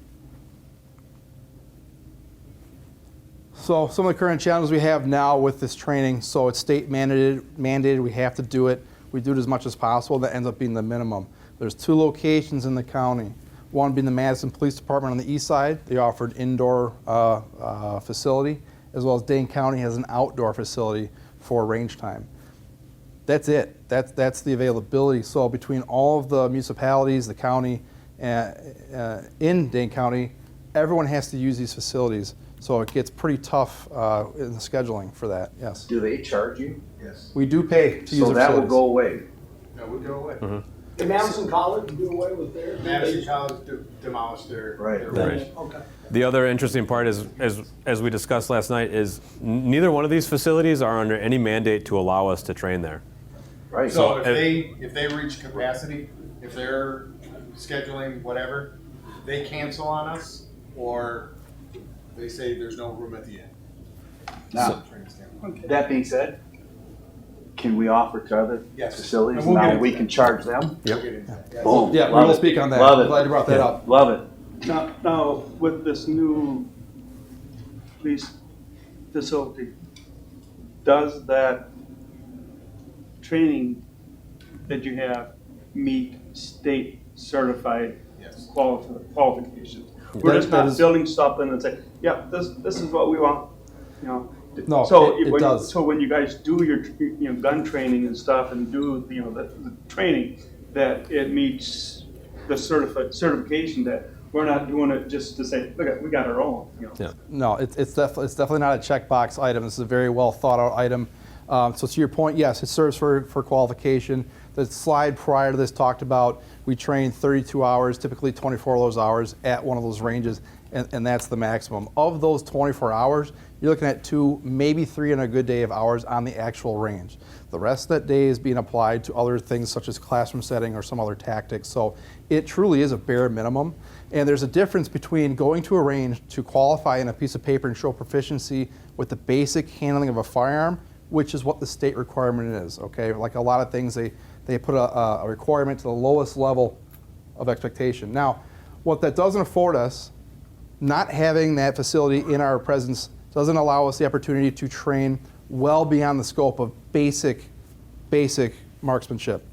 So some of the current challenges we have now with this training, so it's state mandated, we have to do it. We do it as much as possible. That ends up being the minimum. There's 2 locations in the county. One being the Madison Police Department on the east side. They offered indoor facility, as well as Dane County has an outdoor facility for range time. That's it. That's the availability. So between all of the municipalities, the county, in Dane County, everyone has to use these facilities. So it gets pretty tough in the scheduling for that, yes. Do they charge you? Yes. We do pay to use So their that will facilities. go away. That would go away. Did Madison College do away with their? Madison College demolished their. Right. their Right. Okay. The other interesting part is, as we discussed last night, is neither one of these facilities are under any mandate to allow us to train there. Right. So if they reach capacity, if they're scheduling whatever, they cancel on us, or they say there's no room at the end. Now, Training standpoint. that being said, can we offer to other Yes. facilities? And we'll get Now into we that. can charge them? We'll get into that. Yes. Boom. Yeah, we Love will it. speak on that. Love it. Glad you brought that up. Love it. Now, with this new police facility, does that training that you have meet state certified Yes. qualifications? We're just That not is- building something and say, yeah, this is what we want, you know? No, So it when- does. So when you guys do your, gun training and stuff and do, the training, that it meets the certification that we're not doing it just to say, look, we got our own, Yeah. No, it's definitely not a checkbox item. This is a very well thought out item. So to your point, yes, it serves for qualification. The slide prior to this talked about we train 32 hours, typically 24 of those hours at one of those ranges, and that's the maximum. Of those 24 hours, you're looking at 2, maybe 3 in a good day of hours on the actual range. The rest of that day is being applied to other things such as classroom setting or some other tactics. So it truly is a bare minimum. And there's a difference between going to a range to qualify in a piece of paper and show proficiency with the basic handling of a firearm, which is what the state requirement is, okay? Like a lot of things, they put a requirement to the lowest level of expectation. Now, what that doesn't afford us, not having that facility in our presence doesn't allow us the opportunity to train well beyond the scope of basic marksmanship.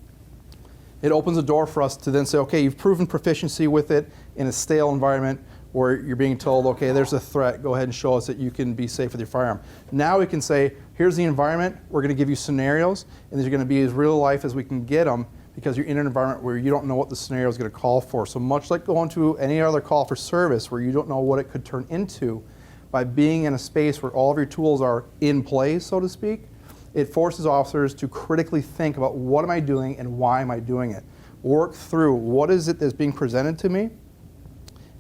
It opens the door for us to then say, okay, you've proven proficiency with it in a stale environment where you're being told, okay, there's a threat, go ahead and show us that you can be safe with your firearm. Now we can say, here's the environment, we're going to give you scenarios, and these are going to be as real life as we can get them because you're in an environment where you don't know what the scenario is going to call for. So much like going to any other call for service where you don't know what it could turn into, by being in a space where all of your tools are in place, so to speak, it forces officers to critically think about what am I doing and why am I doing it. Work through what is it that's being presented to me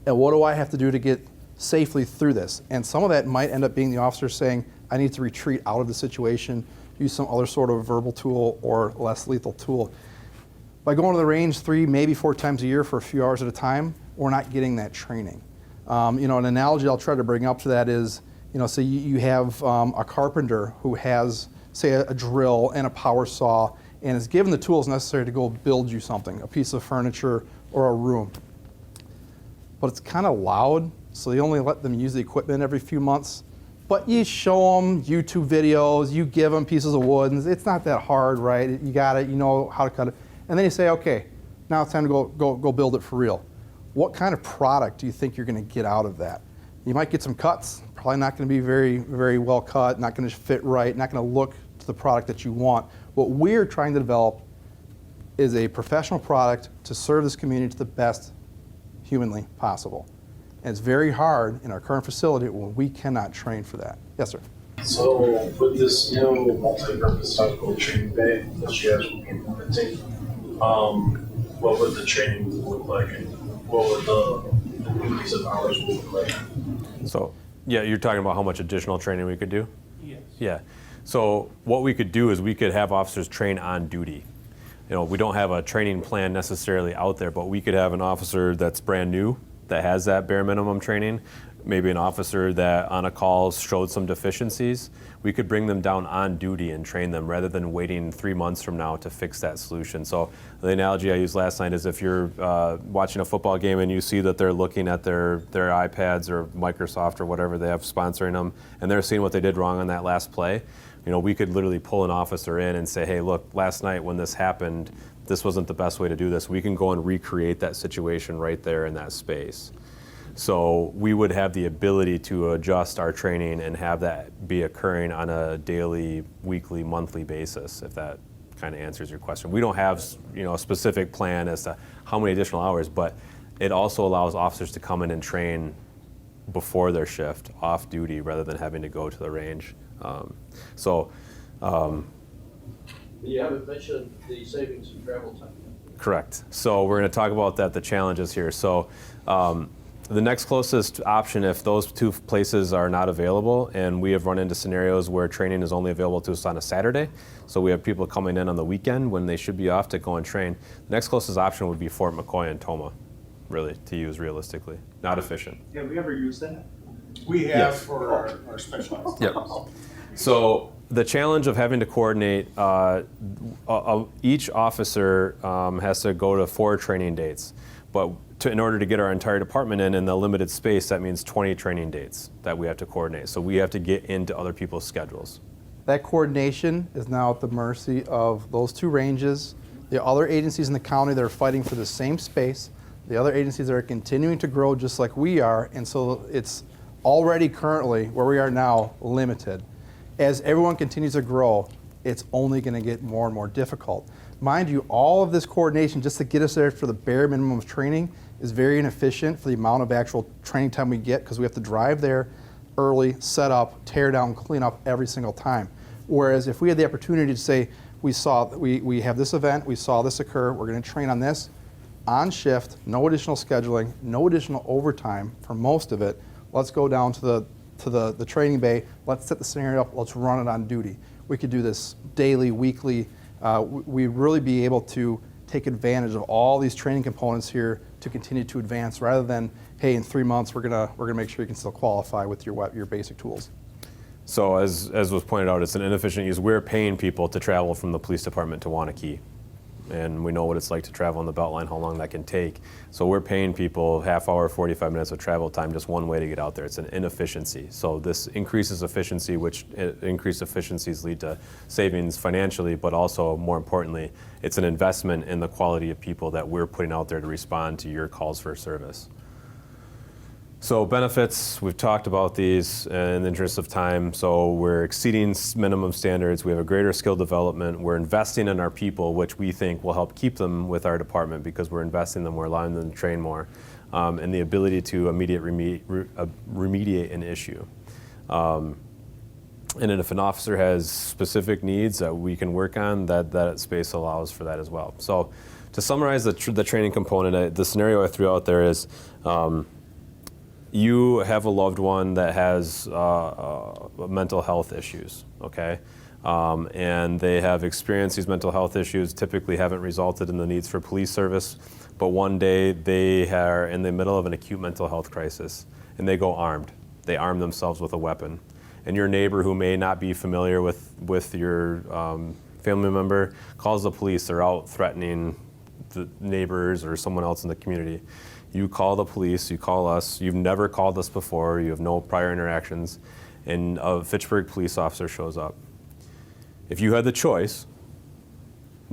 and what do I have to do to get safely through this. And some of that might end up being the officer saying, I need to retreat out of the situation, use some other sort of verbal tool or less lethal tool. By going to the range 3, maybe 4 times a year for a few hours at a time, we're not getting that training. An analogy I'll try to bring up to that is, say you have a carpenter who has, say, a drill and a power saw and is given the tools necessary to go build you something, a piece of furniture or a room. But it's kind of loud, so you only let them use the equipment every few months. But you show them YouTube videos, you give them pieces of wood, and it's not that hard, right? You got it, you know how to cut it. And then you say, okay, now it's time to go build it for real. What kind of product do you think you're going to get out of that? You might get some cuts, probably not going to be very, very well cut, not going to fit right, not going to look to the product that you want. What we're trying to develop is a professional product to serve this community to the best humanly possible. And it's very hard in our current facility when we cannot train for that. Yes, sir. So with this new multi-purpose tactical training bay that you guys will be implementing, what would the training look like and what would the increase of hours look like? So, yeah, you're talking about how much additional training we could do? Yes. Yeah. So what we could do is we could have officers train on duty. We don't have a training plan necessarily out there, but we could have an officer that's brand new that has that bare minimum training. maybe an officer that on a call showed some deficiencies, we could bring them down on duty and train them rather than waiting 3 months from now to fix that solution. So the analogy I used last night is if you're watching a football game and you see that they're looking at their iPads or Microsoft or whatever they have sponsoring them, and they're seeing what they did wrong on that last play, we could literally pull an officer in and say, hey, look, last night when this happened, this wasn't the best way to do this. We can go and recreate that situation right there in that space. So we would have the ability to adjust our training and have that be occurring on a daily, weekly, monthly basis, if that kind of answers your question. We don't have a specific plan as to how many additional hours, but it also allows officers to come in and train before their shift, off duty, rather than having to go to the range. You haven't mentioned the savings in travel time. Correct. So we're going to talk about that, the challenges here. So the next closest option, if those two places are not available, and we have run into scenarios where training is only available to us on a Saturday, so we have people coming in on the weekend when they should be off to go and train, the next closest option would be Fort McCoy and Toma, really, to use realistically. Not efficient. Have we ever used that? We have Yes. for our specialized. Yep. So the challenge of having to coordinate, each officer has to go to 4 training dates. But in order to get our entire department in the limited space, that means 20 training dates that we have to coordinate. So we have to get into other people's schedules. That coordination is now at the mercy of those 2 ranges, the other agencies in the county that are fighting for the same space, the other agencies that are continuing to grow just like we are, and so it's already currently, where we are now, limited. As everyone continues to grow, it's only going to get more and more difficult. Mind you, all of this coordination just to get us there for the bare minimum of training is very inefficient for the amount of actual training time we get, because we have to drive there early, set up, tear down, clean up every single time. Whereas if we had the opportunity to say, we have this event, we saw this occur, we're going to train on this, on shift, no additional scheduling, no additional overtime for most of it, let's go down to the training bay, let's set the scenario up, let's run it on duty. We could do this daily, weekly. We'd really be able to take advantage of all these training components here to continue to advance, rather than, hey, in 3 months we're gonna make sure you can still qualify with your basic tools. So as was pointed out, it's an inefficient use. We're paying people to travel from the police department to Wanakee. And we know what it's like to travel on the Beltline, how long that can take. So we're paying people half hour, 45 minutes of travel time, just one way to get out there. It's an inefficiency. So this increases efficiency, which increased efficiencies lead to savings financially, but also more importantly, it's an investment in the quality of people that we're putting out there to respond to your calls for service. So benefits, we've talked about these in the interest of time. So we're exceeding minimum standards. We have a greater skill development. We're investing in our people, which we think will help keep them with our department because we're investing in them, we're allowing them to train more, and the ability to remediate an issue. And then if an officer has specific needs that we can work on, that space allows for that as well. So to summarize the training component, the scenario I threw out there is, you have a loved one that has mental health issues, okay? And they have experienced these mental health issues, typically haven't resulted in the needs for police service, but one day they are in the middle of an acute mental health crisis and they go armed. They arm themselves with a weapon. And your neighbor, who may not be familiar with your family member, calls the police. They're out threatening the neighbors or someone else in the community. You call the police, you call us, you've never called us before, you have no prior interactions, and a Fitchburg police officer shows up. If you had the choice,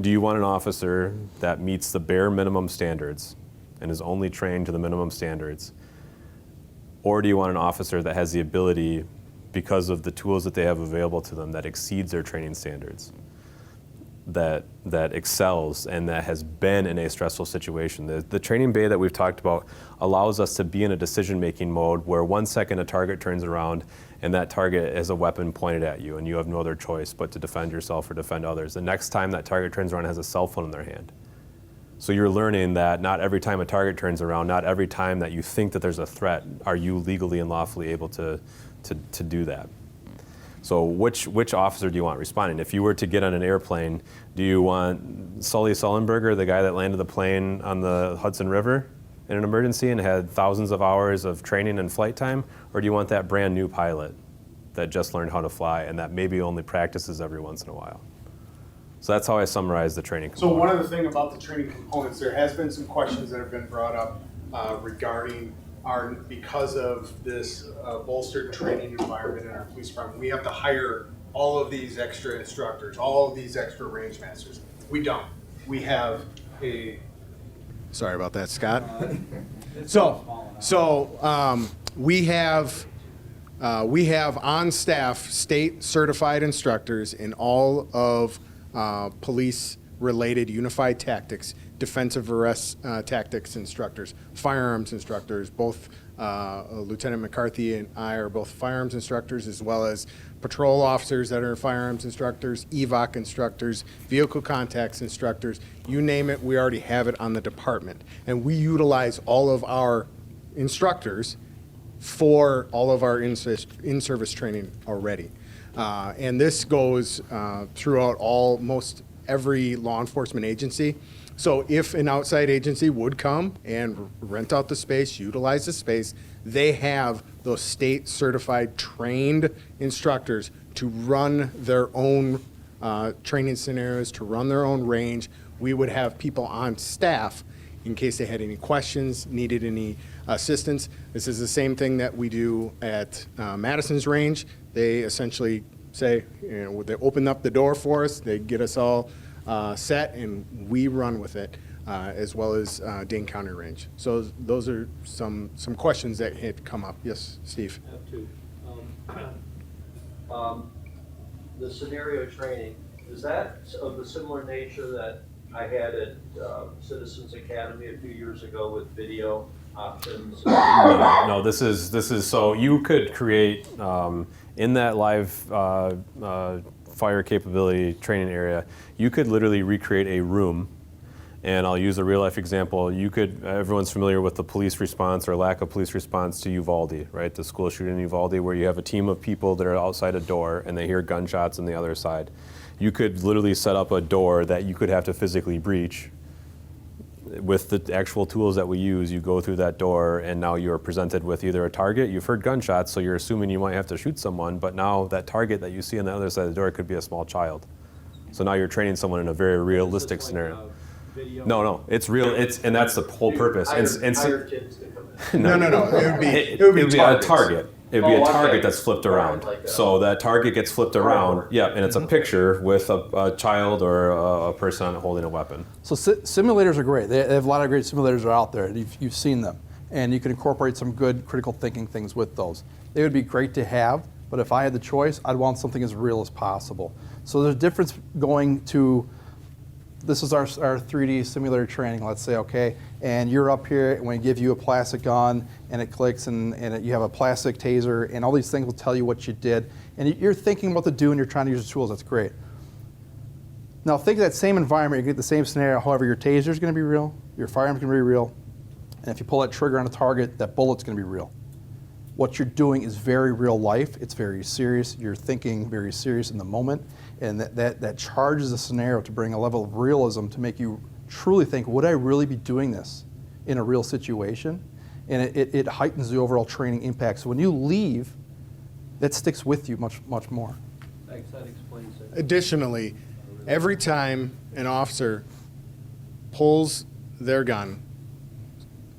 do you want an officer that meets the bare minimum standards and is only trained to the minimum standards? Or do you want an officer that has the ability, because of the tools that they have available to them, that exceeds their training standards? That excels and that has been in a stressful situation. The training bay that we've talked about allows us to be in a decision-making mode where 1 second a target turns around and that target has a weapon pointed at you and you have no other choice but to defend yourself or defend others. The next time that target turns around, has a cell phone in their hand. So you're learning that not every time a target turns around, not every time that you think that there's a threat, are you legally and lawfully able to do that. So which officer do you want responding? If you were to get on an airplane, do you want Sully Sullenberger, the guy that landed the plane on the Hudson River, in an emergency and had thousands of hours of training and flight time? Or do you want that brand new pilot that just learned how to fly and that maybe only practices every once in a while? So that's how I summarize the training So component. one of the things about the training components, there has been some questions that have been brought up regarding because of this bolstered training environment in our police department, we have to hire all of these extra instructors, all of these extra range masters. We don't. We have sorry about that, Scott. We have on staff state certified instructors in all of police-related unified tactics, defensive arrest tactics instructors, firearms instructors. Both Lieutenant McCarthy and I are both firearms instructors, as well as patrol officers that are firearms instructors, EVOC instructors, vehicle contacts instructors. You name it, we already have it on the department. And we utilize all of our instructors for all of our in-service training already. And this goes throughout most every law enforcement agency. So if an outside agency would come and rent out the space, utilize the space, they have those state certified trained instructors to run their own training scenarios, to run their own range. We would have people on staff in case they had any questions, needed any assistance. This is the same thing that we do at Madison's range. They essentially say, they open up the door for us, they get us all set, and we run with it, as well as Dane County range. So those are some questions that had come up. Yes, Steve? I have two. The scenario training, is that of the similar nature that I had at Citizens Academy a few years ago with video options? No, this is so you could create in that live fire capability training area, you could literally recreate a room. And I'll use a real life example. Everyone's familiar with the police response or lack of police response to Uvalde, right? The school shooting in Uvalde, where you have a team of people that are outside a door and they hear gunshots on the other side. You could literally set up a door that you could have to physically breach. With the actual tools that we use, you go through that door and now you're presented with either a target. You've heard gunshots, so you're assuming you might have to shoot someone, but now that target that you see on the other side of the door could be a small child. So now you're training someone in a very realistic scenario. No, it's real. And that's the whole purpose. Hire kids to come in. No. It would be a target. It would be a Oh, okay. target that's flipped around. Like So that target gets flipped around. Yeah, and it's a picture with a child or a person holding a weapon. So simulators are great. They have a lot of great simulators that are out there. You've seen them. And you can incorporate some good critical thinking things with those. They would be great to have, but if I had the choice, I'd want something as real as possible. So there's a difference going to, this is our 3D simulator training, let's say, okay, and you're up here and we give you a plastic gun and it clicks and you have a plastic taser and all these things will tell you what you did. And you're thinking what to do and you're trying to use the tools, that's great. Now think of that same environment, you get the same scenario, however your taser is going to be real, your firearm's going to be real, and if you pull that trigger on a target, that bullet's going to be real. What you're doing is very real life, it's very serious, you're thinking very serious in the moment, and that charges the scenario to bring a level of realism to make you truly think, would I really be doing this in a real situation? And it heightens the overall training impact. So when you leave, that sticks with you much more. Thanks, that explains it. Additionally, every time an officer pulls their gun,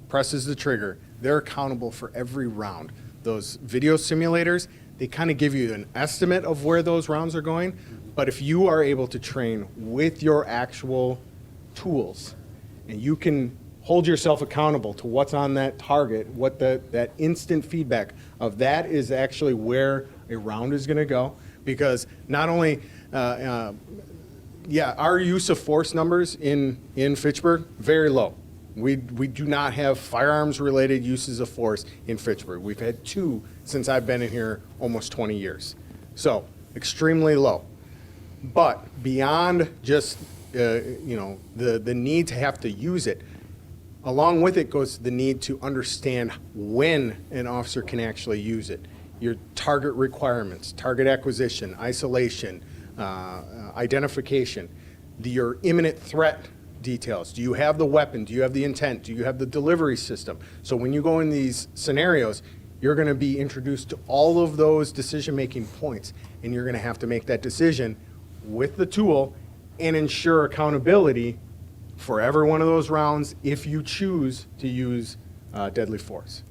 presses the trigger, they're accountable for every round. Those video simulators, they kind of give you an estimate of where those rounds are going, but if you are able to train with your actual tools, and you can hold yourself accountable to what's on that target, what that instant feedback of that is actually where a round is going to go, because not only our use of force numbers in Fitchburg, very low. We do not have firearms-related uses of force in Fitchburg. We've had 2 since I've been in here almost 20 years. So extremely low. But beyond just the need to have to use it, along with it goes the need to understand when an officer can actually use it. Your target requirements, target acquisition, isolation, identification, your imminent threat details? Do you have the weapon? Do you have the intent? Do you have the delivery system? So when you go in these scenarios, you're going to be introduced to all of those decision-making points, and you're going to have to make that decision with the tool and ensure accountability for every one of those rounds if you choose to use deadly force.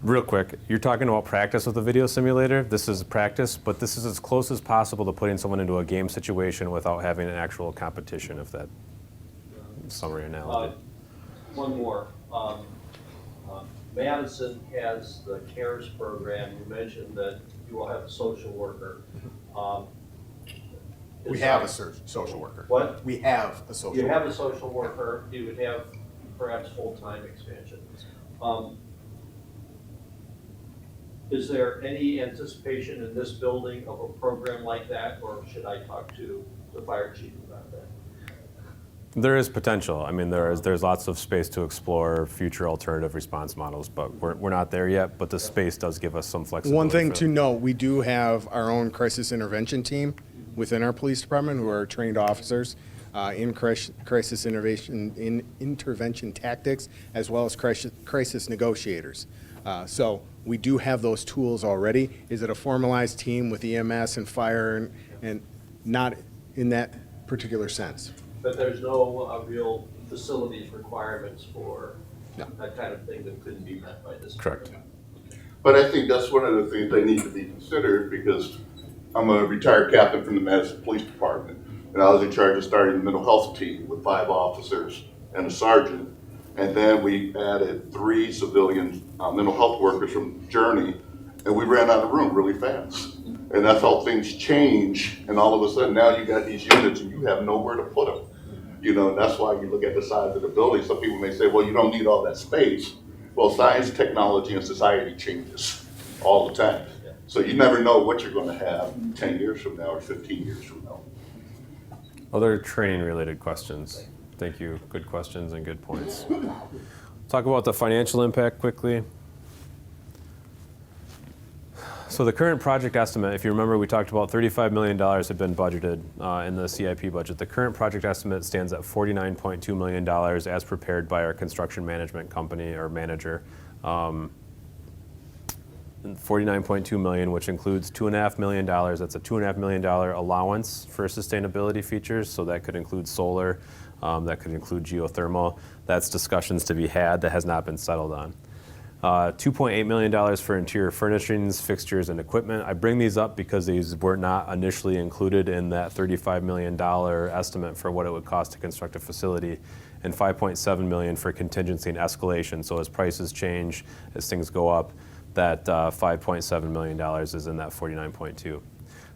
Real quick, you're talking about practice with a video simulator. This is practice, but this is as close as possible to putting someone into a game situation without having an actual competition, if that summary analogy. One more. Madison has the CARES program. You mentioned that you will have a social worker. We have a social worker. What? We have a social worker. You have a social worker. You would have perhaps full-time expansion. Is there any anticipation in this building of a program like that, or should I talk to the fire chief about that? There is potential. I mean, there's lots of space to explore future alternative response models, but we're not there yet. But the space does give us some flexibility. One thing to note, we do have our own crisis intervention team within our police department who are trained officers in crisis intervention tactics, as well as crisis negotiators. So we do have those tools already. Is it a formalized team with EMS and fire and not in that particular sense? But there's no real facilities requirements for that kind of thing that couldn't be met by this. Correct. But I think that's one of the things that need to be considered, because I'm a retired captain from the Madison Police Department, and I was in charge of starting the mental health team with 5 officers and a sergeant. And then we added 3 civilian mental health workers from Journey, and we ran out of room really fast. And that's how things change, and all of a sudden now you got these units and you have nowhere to put them. You know, and that's why you look at the size of the building. Some people may say, well, you don't need all that space. Well, science, technology, and society changes all the time. So you never know what you're going to have 10 years from now or 15 years from now. Other training-related questions? Thank you. Good questions and good points. Talk about the financial impact quickly. So the current project estimate, if you remember, we talked about $35 million had been budgeted in the CIP budget. The current project estimate stands at $49.2 million as prepared by our construction management company or manager. $49.2 million, which includes $2.5 million. That's a $2.5 million allowance for sustainability features. So that could include solar, that could include geothermal. That's discussions to be had that has not been settled on. $2.8 million for interior furnishings, fixtures, and equipment. I bring these up because these were not initially included in that $35 million estimate for what it would cost to construct a facility, and $5.7 million for contingency and escalation. So as prices change, as things go up, that $5.7 million is in that 49.2.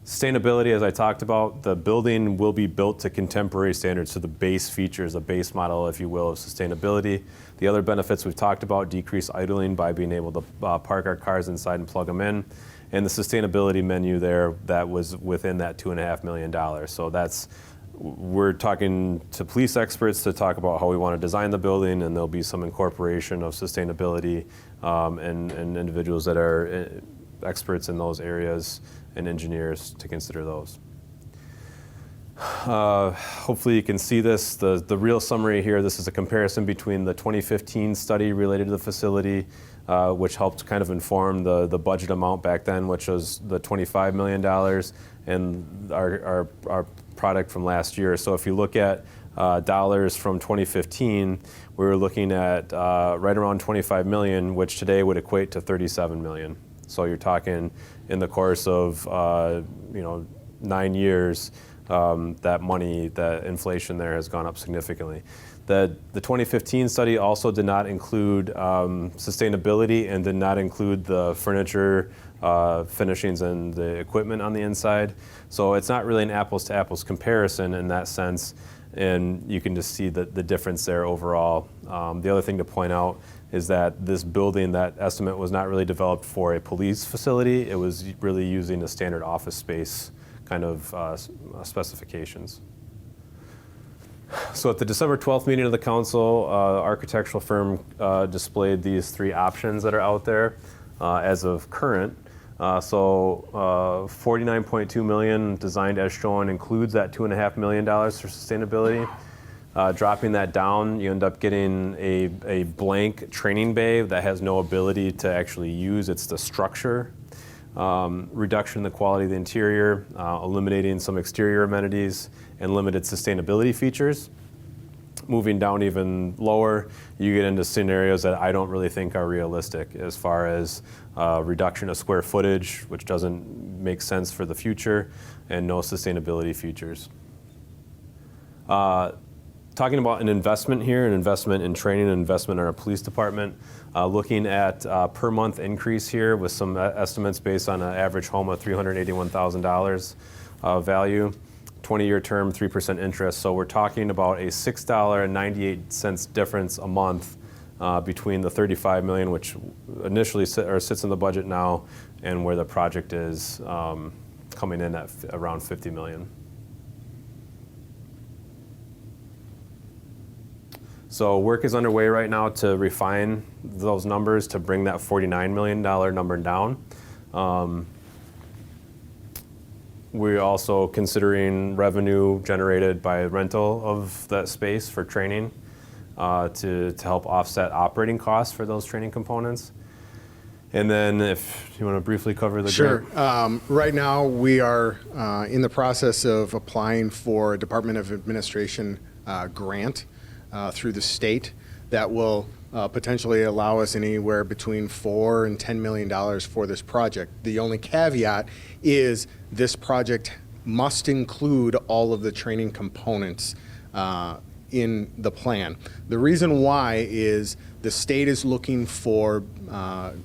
Sustainability, as I talked about, the building will be built to contemporary standards, so the base features, the base model, if you will, of sustainability. The other benefits we've talked about, decrease idling by being able to park our cars inside and plug them in, and the sustainability menu there that was within that $2.5 million. So we're talking to police experts to talk about how we want to design the building, and there'll be some incorporation of sustainability and individuals that are experts in those areas and engineers to consider those. Hopefully you can see this. The real summary here, this is a comparison between the 2015 study related to the facility, which helped kind of inform the budget amount back then, which was the $25 million, and our product from last year. So if you look at dollars from 2015, we were looking at right around 25 million, which today would equate to 37 million. So you're talking in the course of 9 years, that money, that inflation there has gone up significantly. The 2015 study also did not include sustainability and did not include the furniture, finishings, and the equipment on the inside. So it's not really an apples to apples comparison in that sense, and you can just see the difference there overall. The other thing to point out is that this building, that estimate was not really developed for a police facility. It was really using a standard office space kind of specifications. So at the December 12th meeting of the council, architectural firm displayed these 3 options that are out there as of current. So $49.2 million designed as shown includes that $2.5 million for sustainability. Dropping that down, you end up getting a blank training bay that has no ability to actually use. It's the structure. Reduction in the quality of the interior, eliminating some exterior amenities, and limited sustainability features. Moving down even lower, you get into scenarios that I don't really think are realistic as far as reduction of square footage, which doesn't make sense for the future, and no sustainability features. Talking about an investment here, an investment in training, an investment in our police department, looking at per month increase here with some estimates based on an average home of $381,000 value, 20-year term, 3% interest. So we're talking about a $6.98 difference a month between the $35 million, which initially sits in the budget now, and where the project is coming in at around $50 million. So work is underway right now to refine those numbers to bring that $49 million number down. We're also considering revenue generated by rental of that space for training to help offset operating costs for those training components. And then if you want to briefly cover the grant. Sure. Right now, we are in the process of applying for a Department of Administration grant through the state that will potentially allow us anywhere between $4 and $10 million for this project. The only caveat is this project must include all of the training components in the plan. The reason why is the state is looking for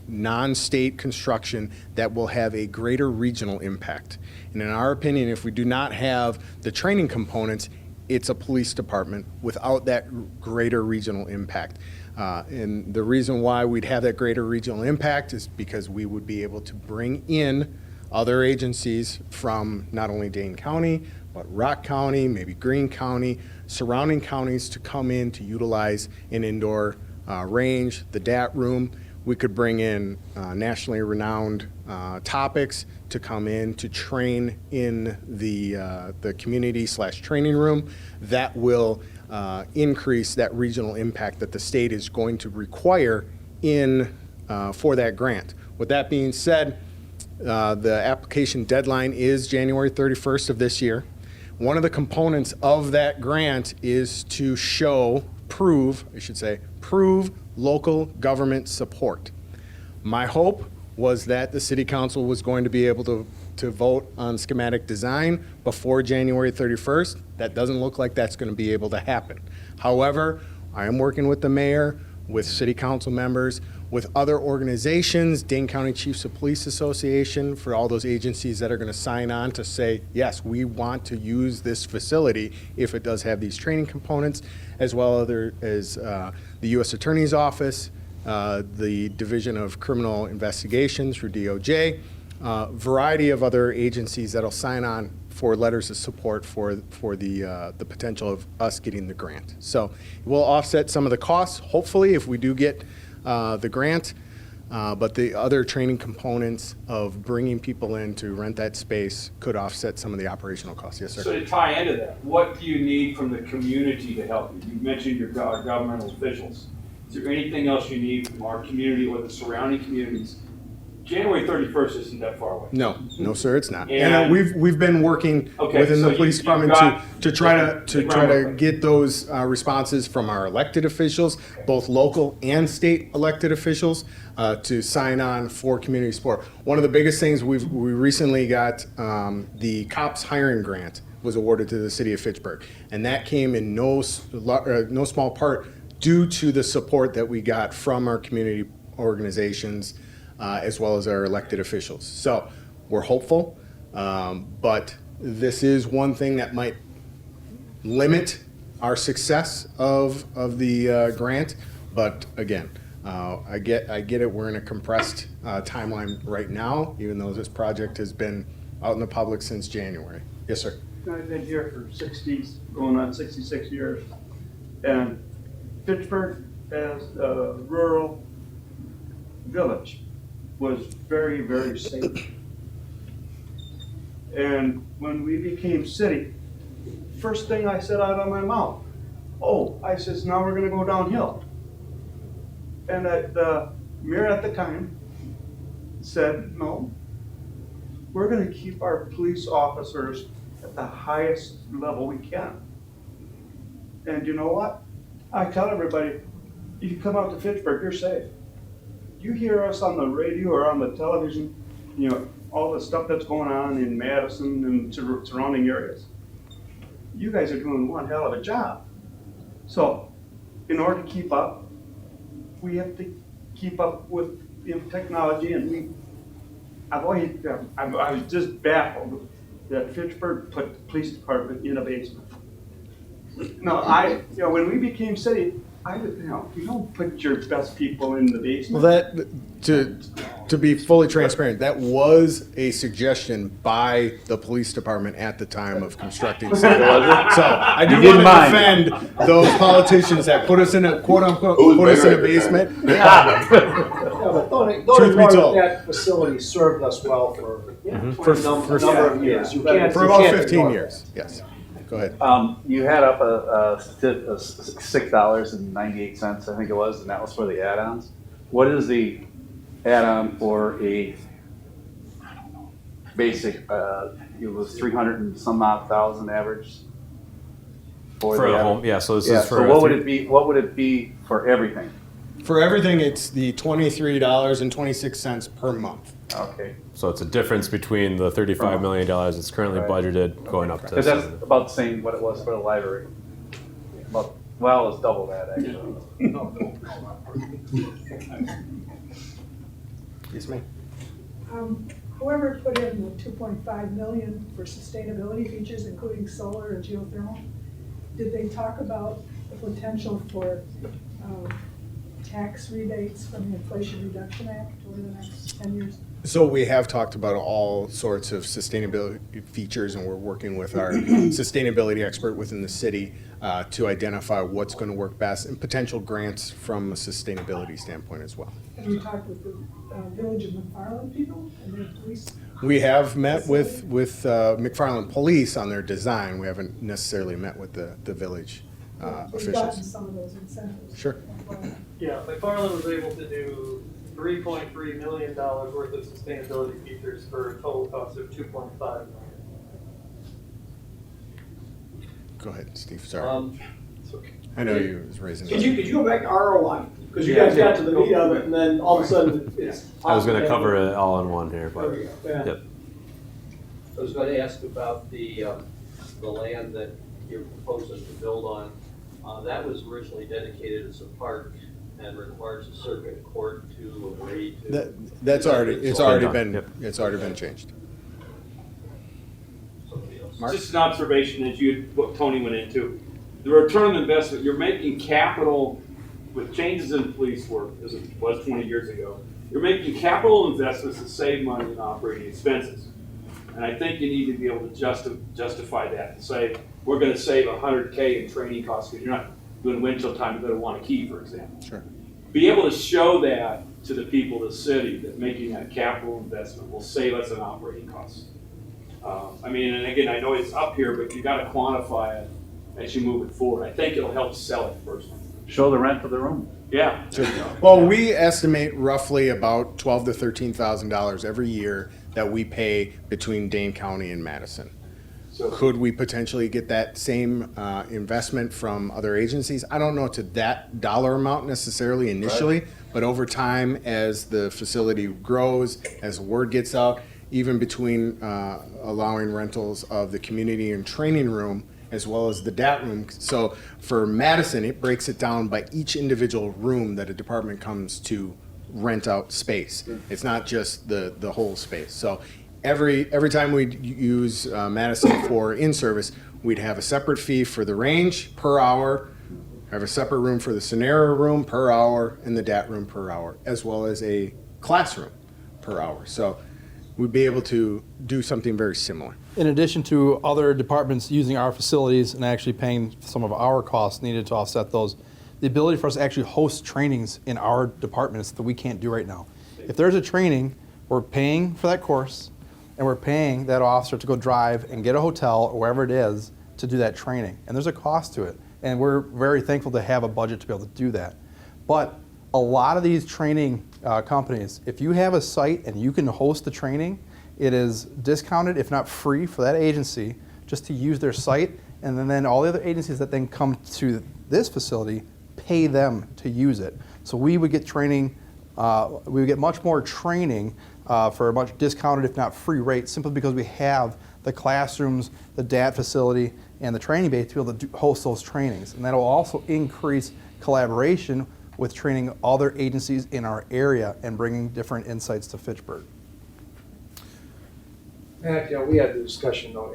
non-state construction that will have a greater regional impact. And in our opinion, if we do not have the training components, it's a police department without that greater regional impact. And the reason why we'd have that greater regional impact is because we would be able to bring in other agencies from not only Dane County, but Rock County, maybe Greene County, surrounding counties to come in to utilize an indoor range, the DAT room. We could bring in nationally renowned topics to come in to train in the community/training room. That will increase that regional impact that the state is going to require in for that grant. With that being said, the application deadline is January 31st of this year. One of the components of that grant is to prove local government support. My hope was that the City Council was going to be able to vote on schematic design before January 31st. That doesn't look like that's going to be able to happen. However, I am working with the mayor, with City Council members, with other organizations, Dane County Chiefs of Police Association, for all those agencies that are going to sign on to say, yes, we want to use this facility if it does have these training components, as well as the U.S. Attorney's Office, the Division of Criminal Investigations for DOJ, variety of other agencies that'll sign on for letters of support for the potential of us getting the grant. So we'll offset some of the costs, hopefully, if we do get the grant, but the other training components of bringing people in to rent that space could offset some of the operational costs. Yes, sir. So to tie into that, what do you need from the community to help you? You mentioned your governmental officials. Is there anything else you need from our community or the surrounding communities? January 31st isn't that far away. No, sir, it's not. And And we've been working within the police department to try to get those responses from our elected officials, both local and state elected officials, to sign on for community support. One of the biggest things we recently got, the cops hiring grant was awarded to the city of Fitchburg, and that came in no small part due to the support that we got from our community organizations, as well as our elected officials. So we're hopeful, but this is one thing that might limit our success of the grant. But again, I get it. We're in a compressed timeline right now, even though this project has been out in the public since January. Yes, sir. I've been here for 66 years. And Fitchburg, as a rural village, was very, very safe. And when we became city, first thing I said out of my mouth oh, I says, now we're gonna go downhill. And the mayor at the time said, no, we're gonna keep our police officers at the highest level we can. And you know what? I tell everybody, if you come out to Fitchburg, you're safe. You hear us on the radio or on the television, you know, all the stuff that's going on in Madison and surrounding areas. You guys are doing one hell of a job. So, in order to keep up, we have to keep up with, you know, technology, and I was just baffled that Fitchburg put the police department in a basement. No, when we became city, you don't put your best people in the basement. Well, to be fully transparent, that was a suggestion by the police department at the time of constructing city. So I do want to defend those politicians that put us in a quote unquote put us in a basement. Yeah, but don't Truth be ignore told. that facility served us well for For a number of years. You can't- for you about can't 15 ignore it. years. Yes. Go ahead. You had up a $6.98, I think it was, and that was for the add-ons. What is the add-on for a basic, it was 300 and some odd thousand average? For the a add-on? home, yeah, so this Yeah, is for. so a what would three- it be, what would it be for everything? For everything, it's the $23.26 per month. Okay. So it's a difference between the $35 million that's currently Right. budgeted going up to. Because that's about the same what it was for the library. About, well, it's double that actually. Yes, ma'am. Whoever put in the 2.5 million for sustainability features, including solar and geothermal, did they talk about the potential for tax rebates from the Inflation Reduction Act over the next 10 years? So we have talked about all sorts of sustainability features, and we're working with our sustainability expert within the city to identify what's going to work best and potential grants from a sustainability standpoint as well. Have you talked with the Village of McFarland people and their police? We have met with McFarland Police on their design. We haven't necessarily met with the village They've gotten officials. some of those incentives. Sure. Yeah, McFarland was able to do $3.3 million worth of sustainability features for a total cost of $2.5 million. Go ahead, Steve. Sorry. It's okay. I know you was raising. Could you go back to ROI? Because you guys got to the meat of it, and then all of a sudden it's. I was going to cover it all in one here, but. There we go. Yeah. Yep. I was going to ask about the land that you're proposing to build on. That was originally dedicated as a park and requires a circuit court to agree to. It's already been Yep. changed. Somebody else. Mark? Just an observation as what Tony went into. The return on investment, you're making capital with changes in police work, as it was 20 years ago. You're making capital investments to save money in operating expenses. And I think you need to be able to justify that and say, we're going to save $100K in training costs because you're not doing windshield time to go to Wanakee, for example. Sure. Be able to show that to the people of the city, that making that capital investment will save us in operating costs. And again, I know it's up here, but you got to quantify it as you move it forward. I think it'll help sell it personally. Show the rent of the room. Yeah. Well, we estimate roughly about $12,000 to $13,000 every year that we pay between Dane County and Madison. So Could we potentially get that same investment from other agencies? I don't know to that dollar amount necessarily initially, but over time, as the facility grows, as word gets out, even between allowing rentals of the community and training room, as well as the DAT room. So for Madison, it breaks it down by each individual room that a department comes to rent out space. It's not just the whole space. So every time we use Madison for in-service, we'd have a separate fee for the range per hour, have a separate room for the scenario room per hour, and the DAT room per hour, as well as a classroom per hour. So we'd be able to do something very similar. In addition to other departments using our facilities and actually paying some of our costs needed to offset those, the ability for us to actually host trainings in our departments that we can't do right now. If there's a training, we're paying for that course, and we're paying that officer to go drive and get a hotel or wherever it is to do that training. And there's a cost to it. And we're very thankful to have a budget to be able to do that. But a lot of these training companies, if you have a site and you can host the training, it is discounted, if not free, for that agency just to use their site. And then all the other agencies that then come to this facility pay them to use it. So we would get training, we would get much more training for a much discounted, if not free rate, simply because we have the classrooms, the DAT facility, and the training base to be able to host those trainings. And that will also increase collaboration with training other agencies in our area and bringing different insights to Fitchburg. Matt, we had the discussion though,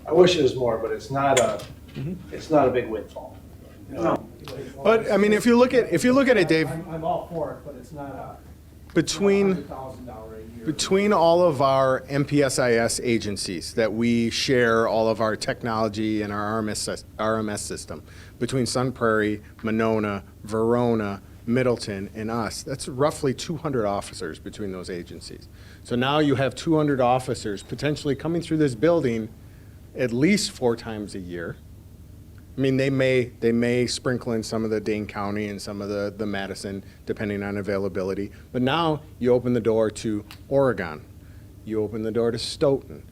I wish it was more, but it's not a big windfall. No. But I mean, if you look at it, Dave, I'm all for it, but it's not a between $100,000 a year. between all of our MPSIS agencies that we share all of our technology and our RMS system, between Sun Prairie, Monona, Verona, Middleton, and us, that's roughly 200 officers between those agencies. So now you have 200 officers potentially coming through this building at least 4 times a year. I mean, they may sprinkle in some of the Dane County and some of the Madison, depending on availability. But now you open the door to Oregon. You open the door to Stoughton,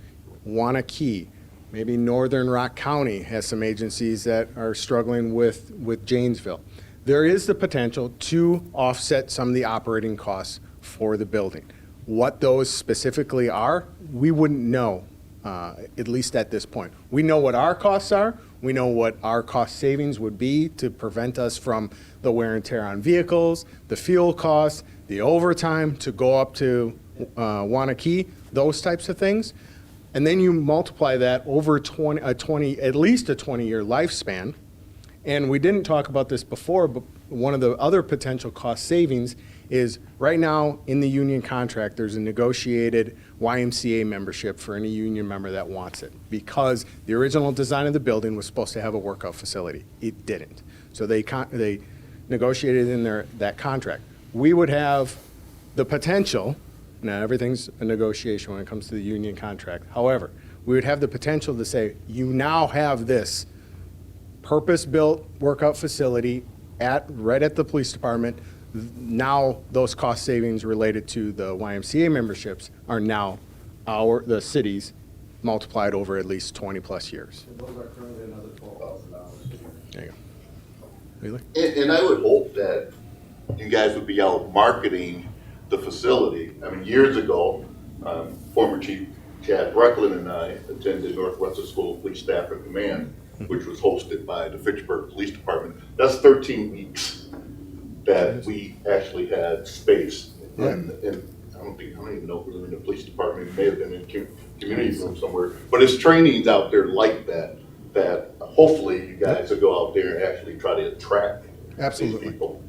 Wanakee. Maybe Northern Rock County has some agencies that are struggling with Janesville. There is the potential to offset some of the operating costs for the building. What those specifically are, we wouldn't know, at least at this point. We know what our costs are. We know what our cost savings would be to prevent us from the wear and tear on vehicles, the fuel costs, the overtime to go up to Wanakee, those types of things. And then you multiply that over at least a 20-year lifespan. And we didn't talk about this before, but one of the other potential cost savings is right now in the union contract, there's a negotiated YMCA membership for any union member that wants it, because the original design of the building was supposed to have a workout facility. It didn't. So they negotiated in that contract. We would have the potential, now everything's a negotiation when it comes to the union contract. However, we would have the potential to say, you now have this purpose-built workout facility right at the police department. Now those cost savings related to the YMCA memberships are now the city's multiplied over at least 20 plus years. And those are currently another $12,000. There you go. Wheeler? And I would hope that you guys would be out marketing the facility. I mean, years ago, former Chief Chad Brecklin and I attended Northwestern School of Police Staff and Command, which was hosted by the Fitchburg Police Department. That's 13 weeks that we actually had space. And I don't even know if we were in the police department. It may have been in community room somewhere. But it's trainings out there like that hopefully you guys will go out there and actually try to attract these people.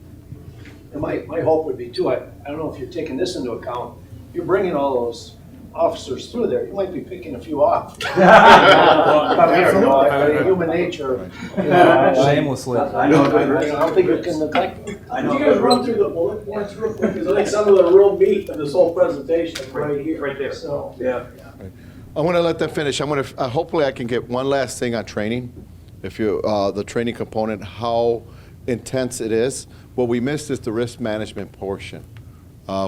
And my hope would be too, I don't know if you're taking this into account, you're bringing all those officers through there, you might be picking a few off. Human nature. Shamelessly. I don't think you can neglect them. Can you guys run through the bullet points real quick? Because I think some of the real meat of this whole presentation is right here. Right there. So, Yeah. I want to let them finish. I'm going to, hopefully I can get one last thing on training. If you, the training component, how intense it is. What we missed is the risk management portion.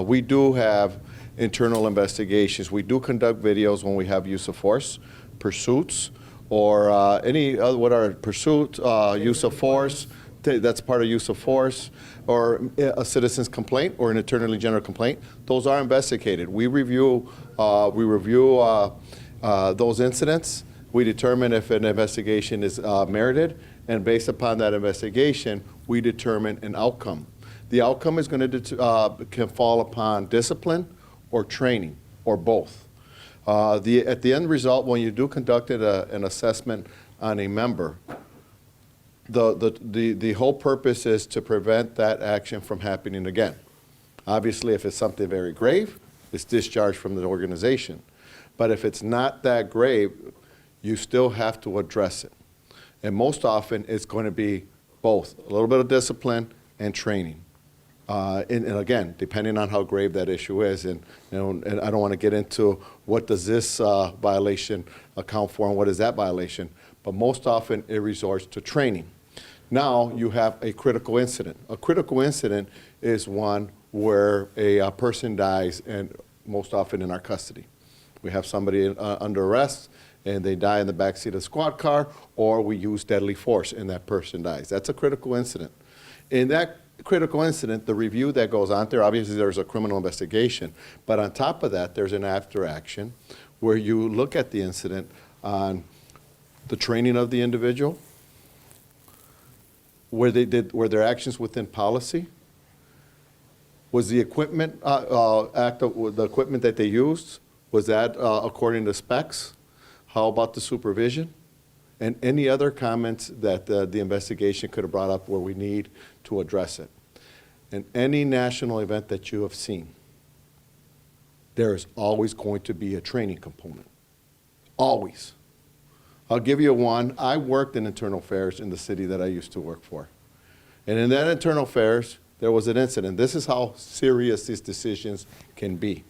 We do have internal investigations. We do conduct videos when we have use of force, pursuits, or any other, what are pursuit, use of force, that's part of use of force, or a citizen's complaint or an attorney general complaint. Those are investigated. We review those incidents. We determine if an investigation is merited, and based upon that investigation, we determine an outcome. The outcome is going to can fall upon discipline or training, or both. At the end result, when you do conduct an assessment on a member, the whole purpose is to prevent that action from happening again. Obviously, if it's something very grave, it's discharged from the organization. But if it's not that grave, you still have to address it. And most often, it's going to be both, a little bit of discipline and training. And again, depending on how grave that issue is, and I don't want to get into what does this violation account for and what is that violation, but most often it resorts to training. Now you have a critical incident. A critical incident is one where a person dies, and most often in our custody. We have somebody under arrest, and they die in the backseat of the squad car, or we use deadly force and that person dies. That's a critical incident. In that critical incident, the review that goes on there, obviously there's a criminal investigation, but on top of that, there's an after action where you look at the incident on the training of the individual, were their actions within policy? Was the equipment, the equipment that they used, was that according to specs? How about the supervision? And any other comments that the investigation could have brought up where we need to address it. In any national event that you have seen, there is always going to be a training component. Always. I'll give you one. I worked in internal affairs in the city that I used to work for. And in that internal affairs, there was an incident. This is how serious these decisions can be.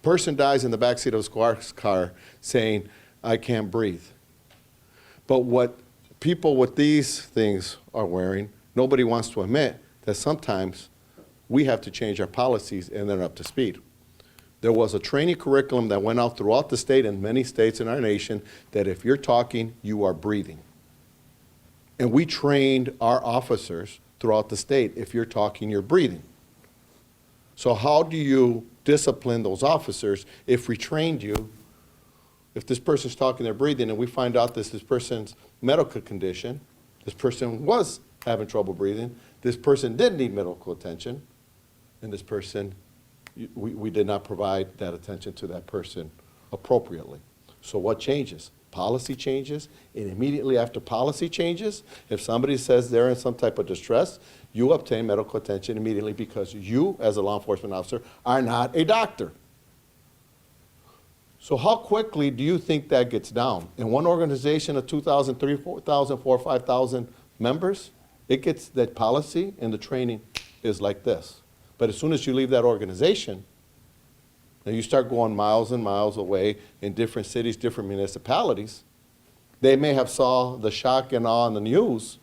Person dies in the backseat of a squad car saying, I can't breathe. But what people with these things are wearing, nobody wants to admit that sometimes we have to change our policies and they're up to speed. There was a training curriculum that went out throughout the state and many states in our nation that if you're talking, you are breathing. And we trained our officers throughout the state, if you're talking, you're breathing. So how do you discipline those officers if we trained you? If this person's talking, they're breathing, and we find out this person's medical condition, this person was having trouble breathing, this person did need medical attention, and this person, we did not provide that attention to that person appropriately. So what changes? Policy changes, and immediately after policy changes, if somebody says they're in some type of distress, you obtain medical attention immediately because you, as a law enforcement officer, are not a doctor. So how quickly do you think that gets down? In one organization of 2,000, 3,000, 4,000, 4,000, 5,000 members, it gets that policy and the training is like this. But as soon as you leave that organization, and you start going miles and miles away in different cities, different municipalities, they may have saw the shock and awe on the news,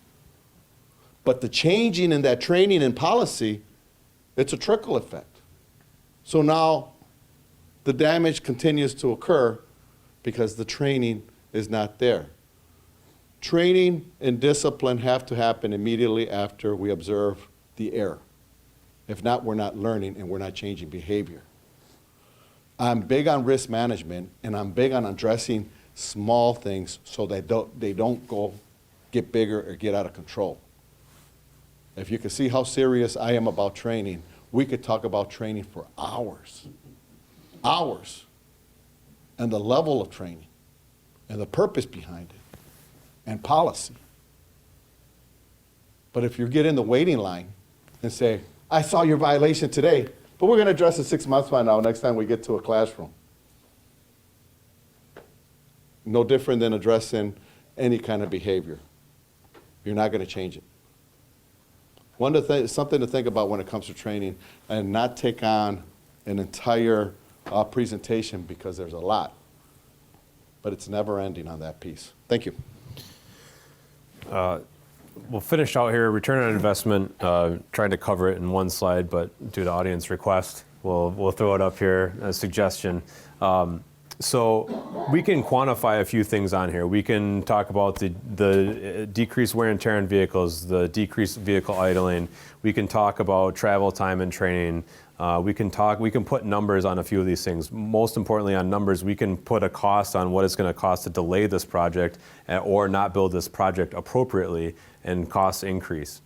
but the changing in that training and policy, it's a trickle effect. So now the damage continues to occur because the training is not there. Training and discipline have to happen immediately after we observe the error. If not, we're not learning and we're not changing behavior. I'm big on risk management, and I'm big on addressing small things so they don't go get bigger or get out of control. If you can see how serious I am about training, we could talk about training for hours. Hours. And the level of training, and the purpose behind it, and policy. But if you get in the waiting line and say, I saw your violation today, but we're going to address it 6 months from now, next time we get to a classroom. No different than addressing any kind of behavior. You're not going to change it. Something to think about when it comes to training, and not take on an entire presentation because there's a lot. But it's never ending on that piece. Thank you. We'll finish out here, return on investment, trying to cover it in one slide, but due to audience request, we'll throw it up here as a suggestion. So we can quantify a few things on here. We can talk about the decreased wear and tear on vehicles, the decreased vehicle idling. We can talk about travel time and training. We can put numbers on a few of these things. Most importantly, on numbers, we can put a cost on what it's going to cost to delay this project or not build this project appropriately, and costs increase.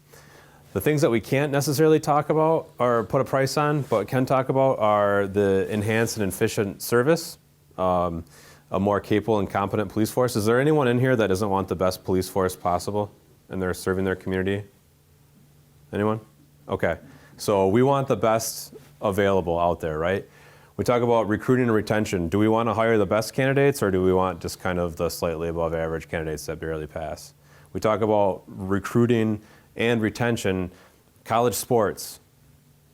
The things that we can't necessarily talk about or put a price on, but can talk about, are the enhanced and efficient service, a more capable and competent police force. Is there anyone in here that doesn't want the best police force possible and they're serving their community? Anyone? Okay. So we want the best available out there, right? We talk about recruiting and retention. Do we want to hire the best candidates, or do we want just kind of the slightly above average candidates that barely pass? We talk about recruiting and retention. College sports.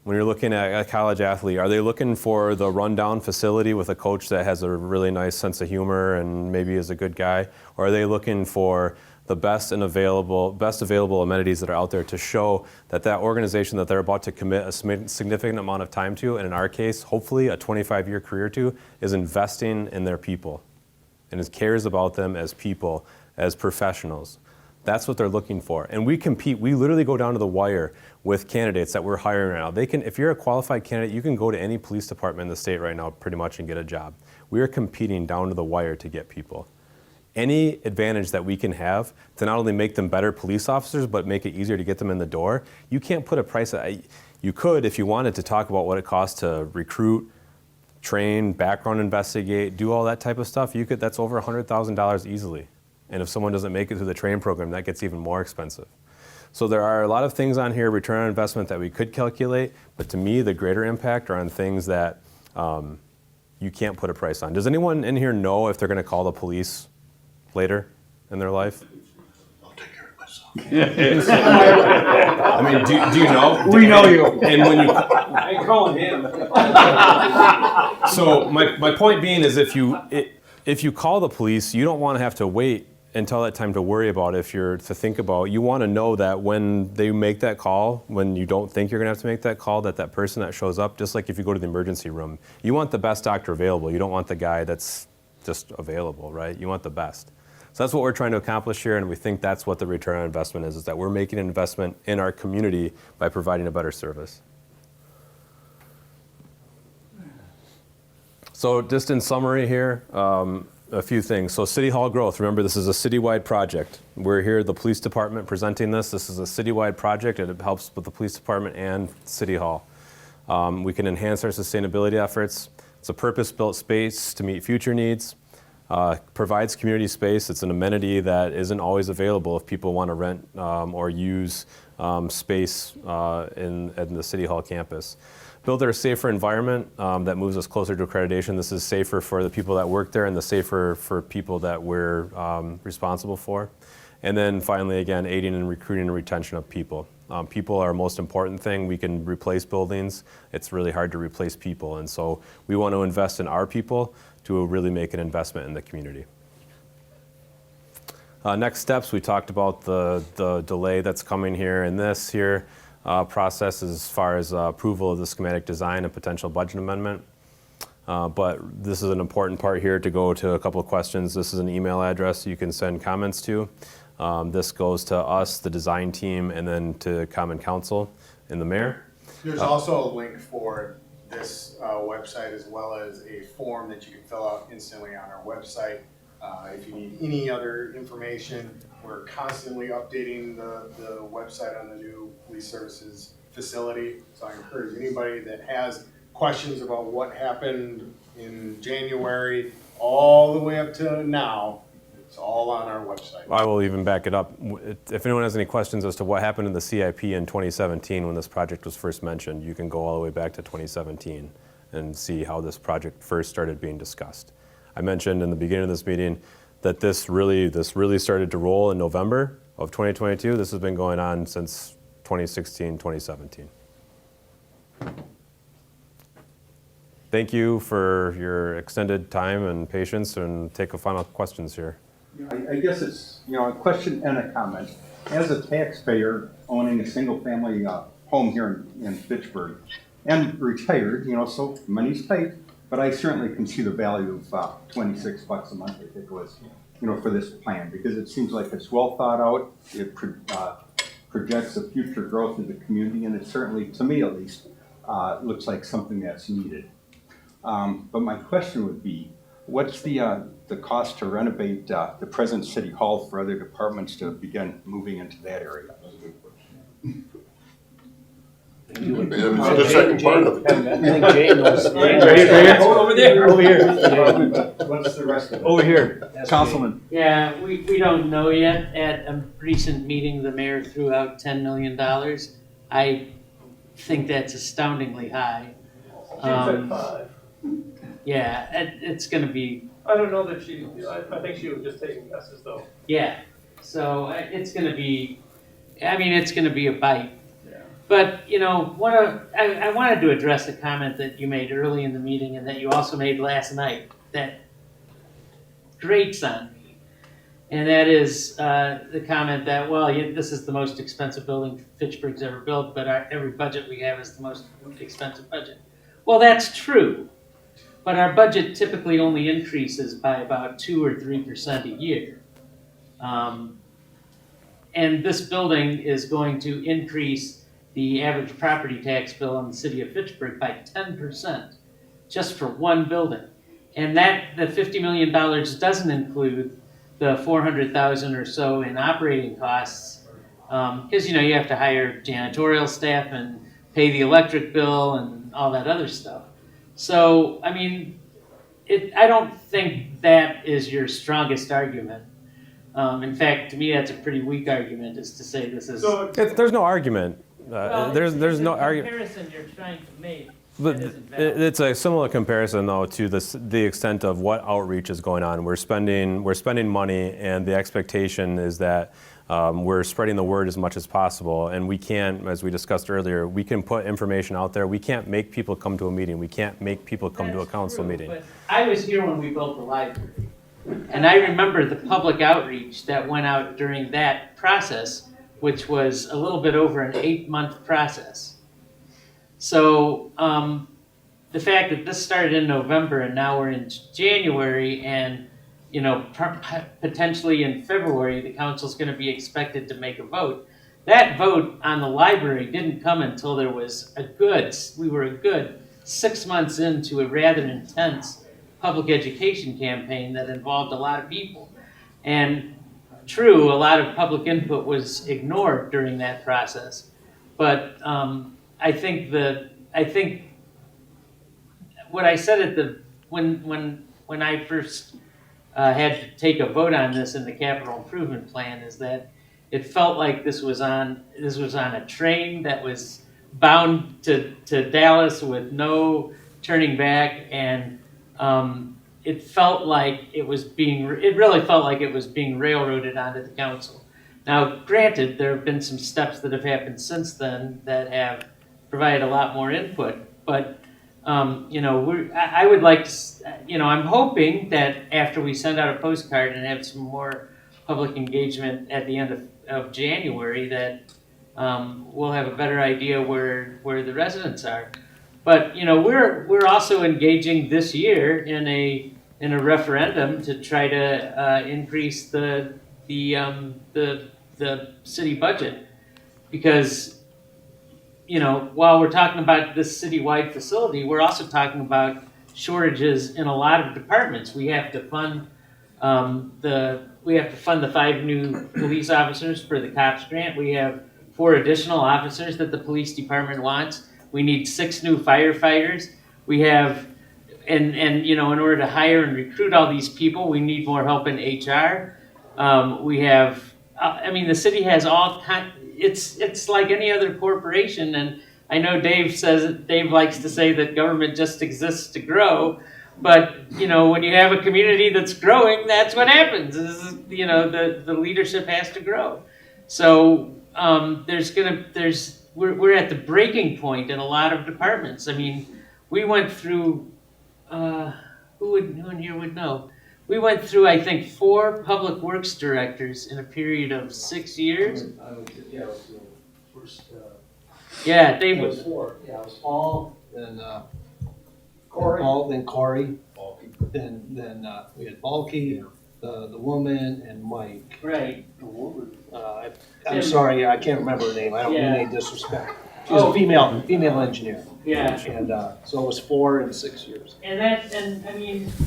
When you're looking at a college athlete, are they looking for the rundown facility with a coach that has a really nice sense of humor and maybe is a good guy? Or are they looking for the best available amenities that are out there to show that that organization that they're about to commit a significant amount of time to, and in our case, hopefully a 25-year career to, is investing in their people and cares about them as people, as professionals. That's what they're looking for. And we compete, we literally go down to the wire with candidates that we're hiring right now. If you're a qualified candidate, you can go to any police department in the state right now pretty much and get a job. We are competing down to the wire to get people. Any advantage that we can have to not only make them better police officers, but make it easier to get them in the door, you can't put a price. You could, if you wanted, to talk about what it costs to recruit, train, background investigate, do all that type of stuff. That's over $100,000 easily. And if someone doesn't make it through the training program, that gets even more expensive. So there are a lot of things on here, return on investment, that we could calculate, but to me, the greater impact are on things that you can't put a price on. Does anyone in here know if they're going to call the police later in their life? I'll take care of myself. I mean, do you know? We know you. And when you, I ain't calling him. so my point being is, if you call the police, you don't want to have to wait until that time to worry about to think about. You want to know that when they make that call, when you don't think you're going to have to make that call, that person that shows up, just like if you go to the emergency room, you want the best doctor available. You don't want the guy that's just available, right? You want the best. So that's what we're trying to accomplish here, and we think that's what the return on investment is that we're making an investment in our community by providing a better service. So just in summary here, a few things. So City Hall growth, remember this is a citywide project. We're here, the police department, presenting this. This is a citywide project, and it helps with the police department and City Hall. We can enhance our sustainability efforts. It's a purpose-built space to meet future needs. Provides community space. It's an amenity that isn't always available if people want to rent or use space in the City Hall campus. Build a safer environment that moves us closer to accreditation. This is safer for the people that work there and the safer for people that we're responsible for. And then finally, again, aiding in recruiting and retention of people. People are our most important thing. We can replace buildings. It's really hard to replace people. And so we want to invest in our people to really make an investment in the community. Next steps, we talked about the delay that's coming here in this here. Process as far as approval of the schematic design and potential budget amendment. But this is an important part here to go to a couple of questions. This is an email address you can send comments to. This goes to us, the design team, and then to Common Council and the mayor. There's also a link for this website, as well as a form that you can fill out instantly on our website. If you need any other information, we're constantly updating the website on the new police services facility. So I encourage anybody that has questions about what happened in January all the way up to now, it's all on our website. I will even back it up. If anyone has any questions as to what happened in the CIP in 2017 when this project was first mentioned, you can go all the way back to 2017 and see how this project first started being discussed. I mentioned in the beginning of this meeting that this really started to roll in November of 2022. This has been going on since 2016, 2017. Thank you for your extended time and patience, and take a final questions here. I guess it's, a question and a comment. As a taxpayer owning a single-family home here in Fitchburg, and retired, so money's tight, but I certainly can see the value of $26 a month, I think it was, for this plan, because it seems like it's well thought out. It projects the future growth of the community, and it certainly, to me at least, looks like something that's needed. But my question would be, what's the cost to renovate the present City Hall for other departments to begin moving into that area? The second part of it. I think Jay knows. Over there. Over here. What's the rest of it? Over here. Councilman. Yeah, we don't know yet. At a recent meeting, the mayor threw out $10 million. I think that's astoundingly high. Yeah, it's going to be. I don't know that I think she was just taking guesses though. Yeah, so it's going to be, it's going to be a bite. But, I wanted to address a comment that you made early in the meeting and that you also made last night that grates on me. And that is the comment that, well, this is the most expensive building Fitchburg's ever built, but every budget we have is the most expensive budget. Well, that's true, but our budget typically only increases by about 2 or 3% a year. And this building is going to increase the average property tax bill in the city of Fitchburg by 10%, just for one building. And that, the $50 million doesn't include the 400,000 or so in operating costs, because you have to hire janitorial staff and pay the electric bill and all that other stuff. So I mean, I don't think that is your strongest argument. In fact, to me, that's a pretty weak argument, is to say this is. There's no argument. There's no argument. Comparison you're trying to make. But it's a similar comparison, though, to the extent of what outreach is going on. We're spending money, and the expectation is that we're spreading the word as much as possible. And we can't, as we discussed earlier, we can put information out there. We can't make people come to a meeting. We can't make people come to a council meeting. But I was here when we built the library, and I remember the public outreach that went out during that process, which was a little bit over an 8-month process. So the fact that this started in November and now we're in January, and potentially in February the council's going to be expected to make a vote. That vote on the library didn't come until we were a good 6 months into a rather intense public education campaign that involved a lot of people. And true, a lot of public input was ignored during that process, but I think what I said when I first had to take a vote on this in the capital improvement plan is that it felt like this was on a train that was bound to Dallas with no turning back, and it really felt like it was being railroaded onto the council. Now, granted, there have been some steps that have happened since then that have provided a lot more input, but I would like to, I'm hoping that after we send out a postcard and have some more public engagement at the end of January, that we'll have a better idea where the residents are. But we're also engaging this year in a referendum to try to increase the city budget, because while we're talking about this citywide facility, we're also talking about shortages in a lot of departments. We have to fund the 5 new police officers for the COPS grant. We have 4 additional officers that the police department wants. We need 6 new firefighters. We have, and in order to hire and recruit all these people, we need more help in HR. We have, the city has all kinds. It's like any other corporation, and I know Dave likes to say that government just exists to grow, but when you have a community that's growing, that's what happens. The leadership has to grow. So we're at the breaking point in a lot of departments. We went through who in here would know? We went through, I think, 4 public works directors in a period of 6 years. Yeah, it was the first. Yeah, Dave It was 4. Yeah, it was Paul, then Corey. Paul, then Corey. Then we had Balky, the woman, and Mike. Right. The woman. I'm sorry, I can't remember her name. I don't mean any disrespect. She was a female engineer. Yeah. And so it was 4 in 6 years. And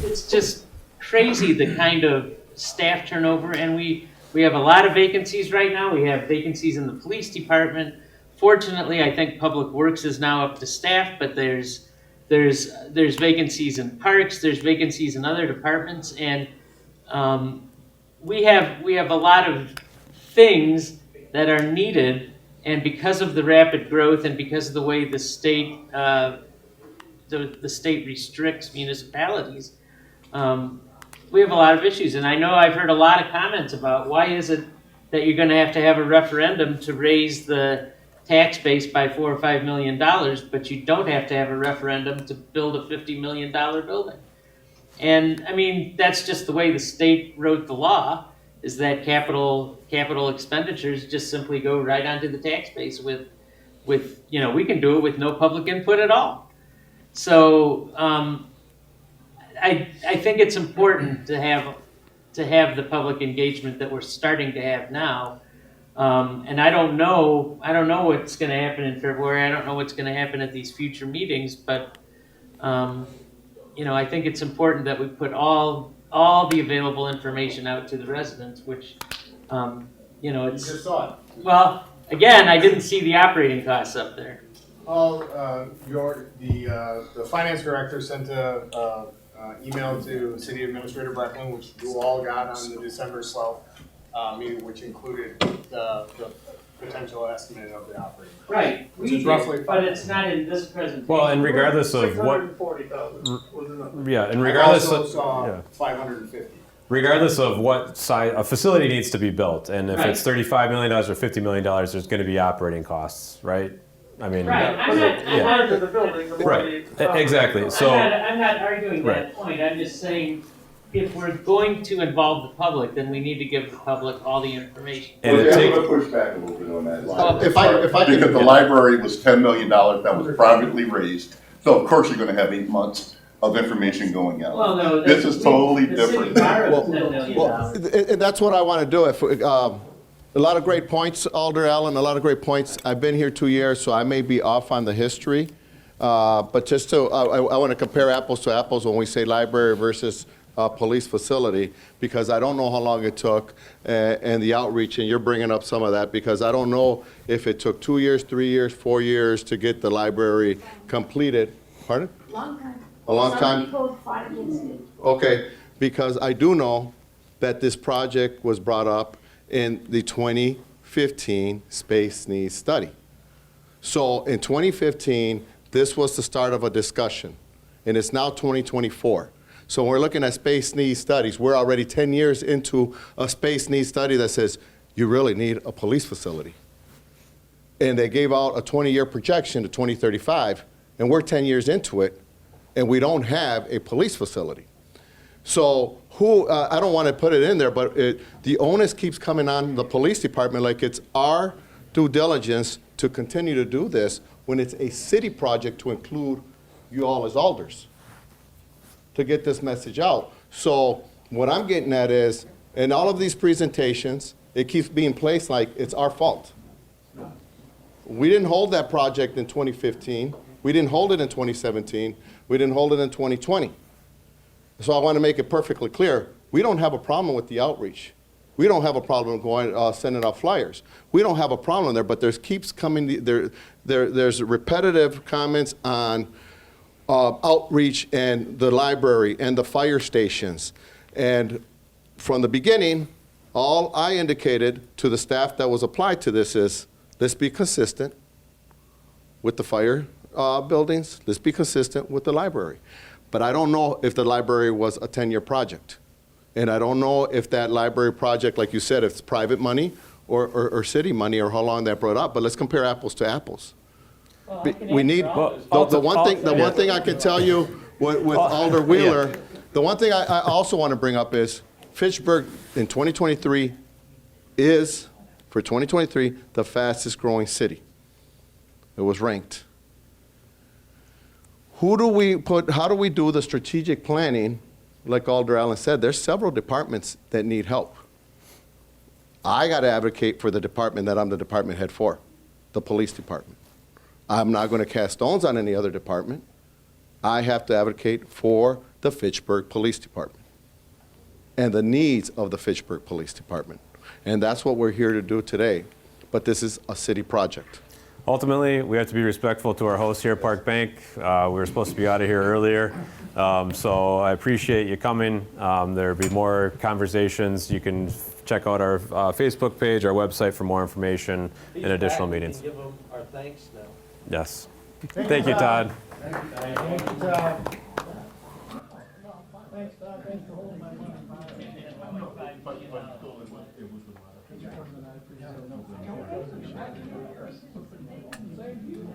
it's just crazy the kind of staff turnover, and we have a lot of vacancies right now. We have vacancies in the police department. Fortunately, I think Public Works is now up to staff, but there's vacancies in parks, there's vacancies in other departments, and we have a lot of things that are needed, and because of the rapid growth and because of the way the state restricts municipalities, we have a lot of issues. And I know I've heard a lot of comments about why is it that you're going to have a referendum to raise the tax base by $4 or $5 million, but you don't have to have a referendum to build a $50 million building. And that's just the way the state wrote the law. is that capital expenditures just simply go right onto the tax base with we can do it with no public input at all. So I think it's important to have the public engagement that we're starting to have now. And I don't know what's going to happen in February. I don't know what's going to happen at these future meetings, but I think it's important that we put all the available information out to the residents, which it's. You just saw it. Well, again, I didn't see the operating costs up there. The finance director sent a email to City Administrator Brecklin, which you all got on the December 12th meeting, which included the potential estimate of the operating cost. Right, Which is roughly. but it's not in this presentation. Well, and regardless of what, 640,000 was the number. yeah, and I regardless also of, saw yeah. 550. Regardless of what size, a facility needs to be built, and if it's $35 million or $50 million, there's going to be operating costs, right? I mean, Right, The larger the building, the more right, the. exactly. So, I'm not arguing that Right. point. I'm just saying, if we're going to involve the public, then we need to give the public all the information. and it Okay, I'm takes. gonna push back a little bit on that. If I could- Because the library was $10 million that was privately raised, so of course you're gonna have 8 months of information going out. Well, no, This is totally the city different. borrowed $10 million. And that's what I want to do. A lot of great points, Alder Allen, a lot of great points. I've been here 2 years, so I may be off on the history. But just to, I want to compare apples to apples when we say library versus police facility, because I don't know how long it took and the outreach, and you're bringing up some of that, because I don't know if it took 2 years, 3 years, 4 years to get the library completed. Pardon? Long time. A long time? Some people fought against it. Okay, because I do know that this project was brought up in the 2015 Space Needs Study. So in 2015, this was the start of a discussion, and it's now 2024. So when we're looking at space needs studies, we're already 10 years into a space needs study that says you really need a police facility. And they gave out a 20-year projection to 2035, and we're 10 years into it, and we don't have a police facility. So I don't want to put it in there, but the onus keeps coming on the police department, like it's our due diligence to continue to do this when it's a city project to include you all as alders, to get this message out. So what I'm getting at is, in all of these presentations, it keeps being placed like it's our fault. We didn't hold that project in 2015. We didn't hold it in 2017. We didn't hold it in 2020. So I want to make it perfectly clear, we don't have a problem with the outreach. We don't have a problem going sending out flyers. We don't have a problem there, but there's keeps coming, there's repetitive comments on outreach and the library and the fire stations. And from the beginning, all I indicated to the staff that was applied to this is, let's be consistent with the fire buildings, let's be consistent with the library. But I don't know if the library was a 10-year project. And I don't know if that library project, like you said, if it's private money or city money, or how long that brought up. But let's compare apples to apples. We need, the one thing I can tell you with Alder Wheeler, the one thing I also want to bring up is Fitchburg in 2023 is, for 2023, the fastest growing city. It was ranked. How do we do the strategic planning? Like Alder Allen said, there's several departments that need help. I got to advocate for the department that I'm the department head for, the police department. I'm not going to cast stones on any other department. I have to advocate for the Fitchburg Police Department and the needs of the Fitchburg Police Department. And that's what we're here to do today. But this is a city project. Ultimately, we have to be respectful to our host here, Park Bank. We were supposed to be out of here earlier. So I appreciate you coming. There'll be more conversations. You can check out our Facebook page, our website for more information and additional meetings. Give them our thanks now. Yes. Thank you, Todd. Thank you, Todd. Thanks, Todd. Thanks for holding my money. Thank you.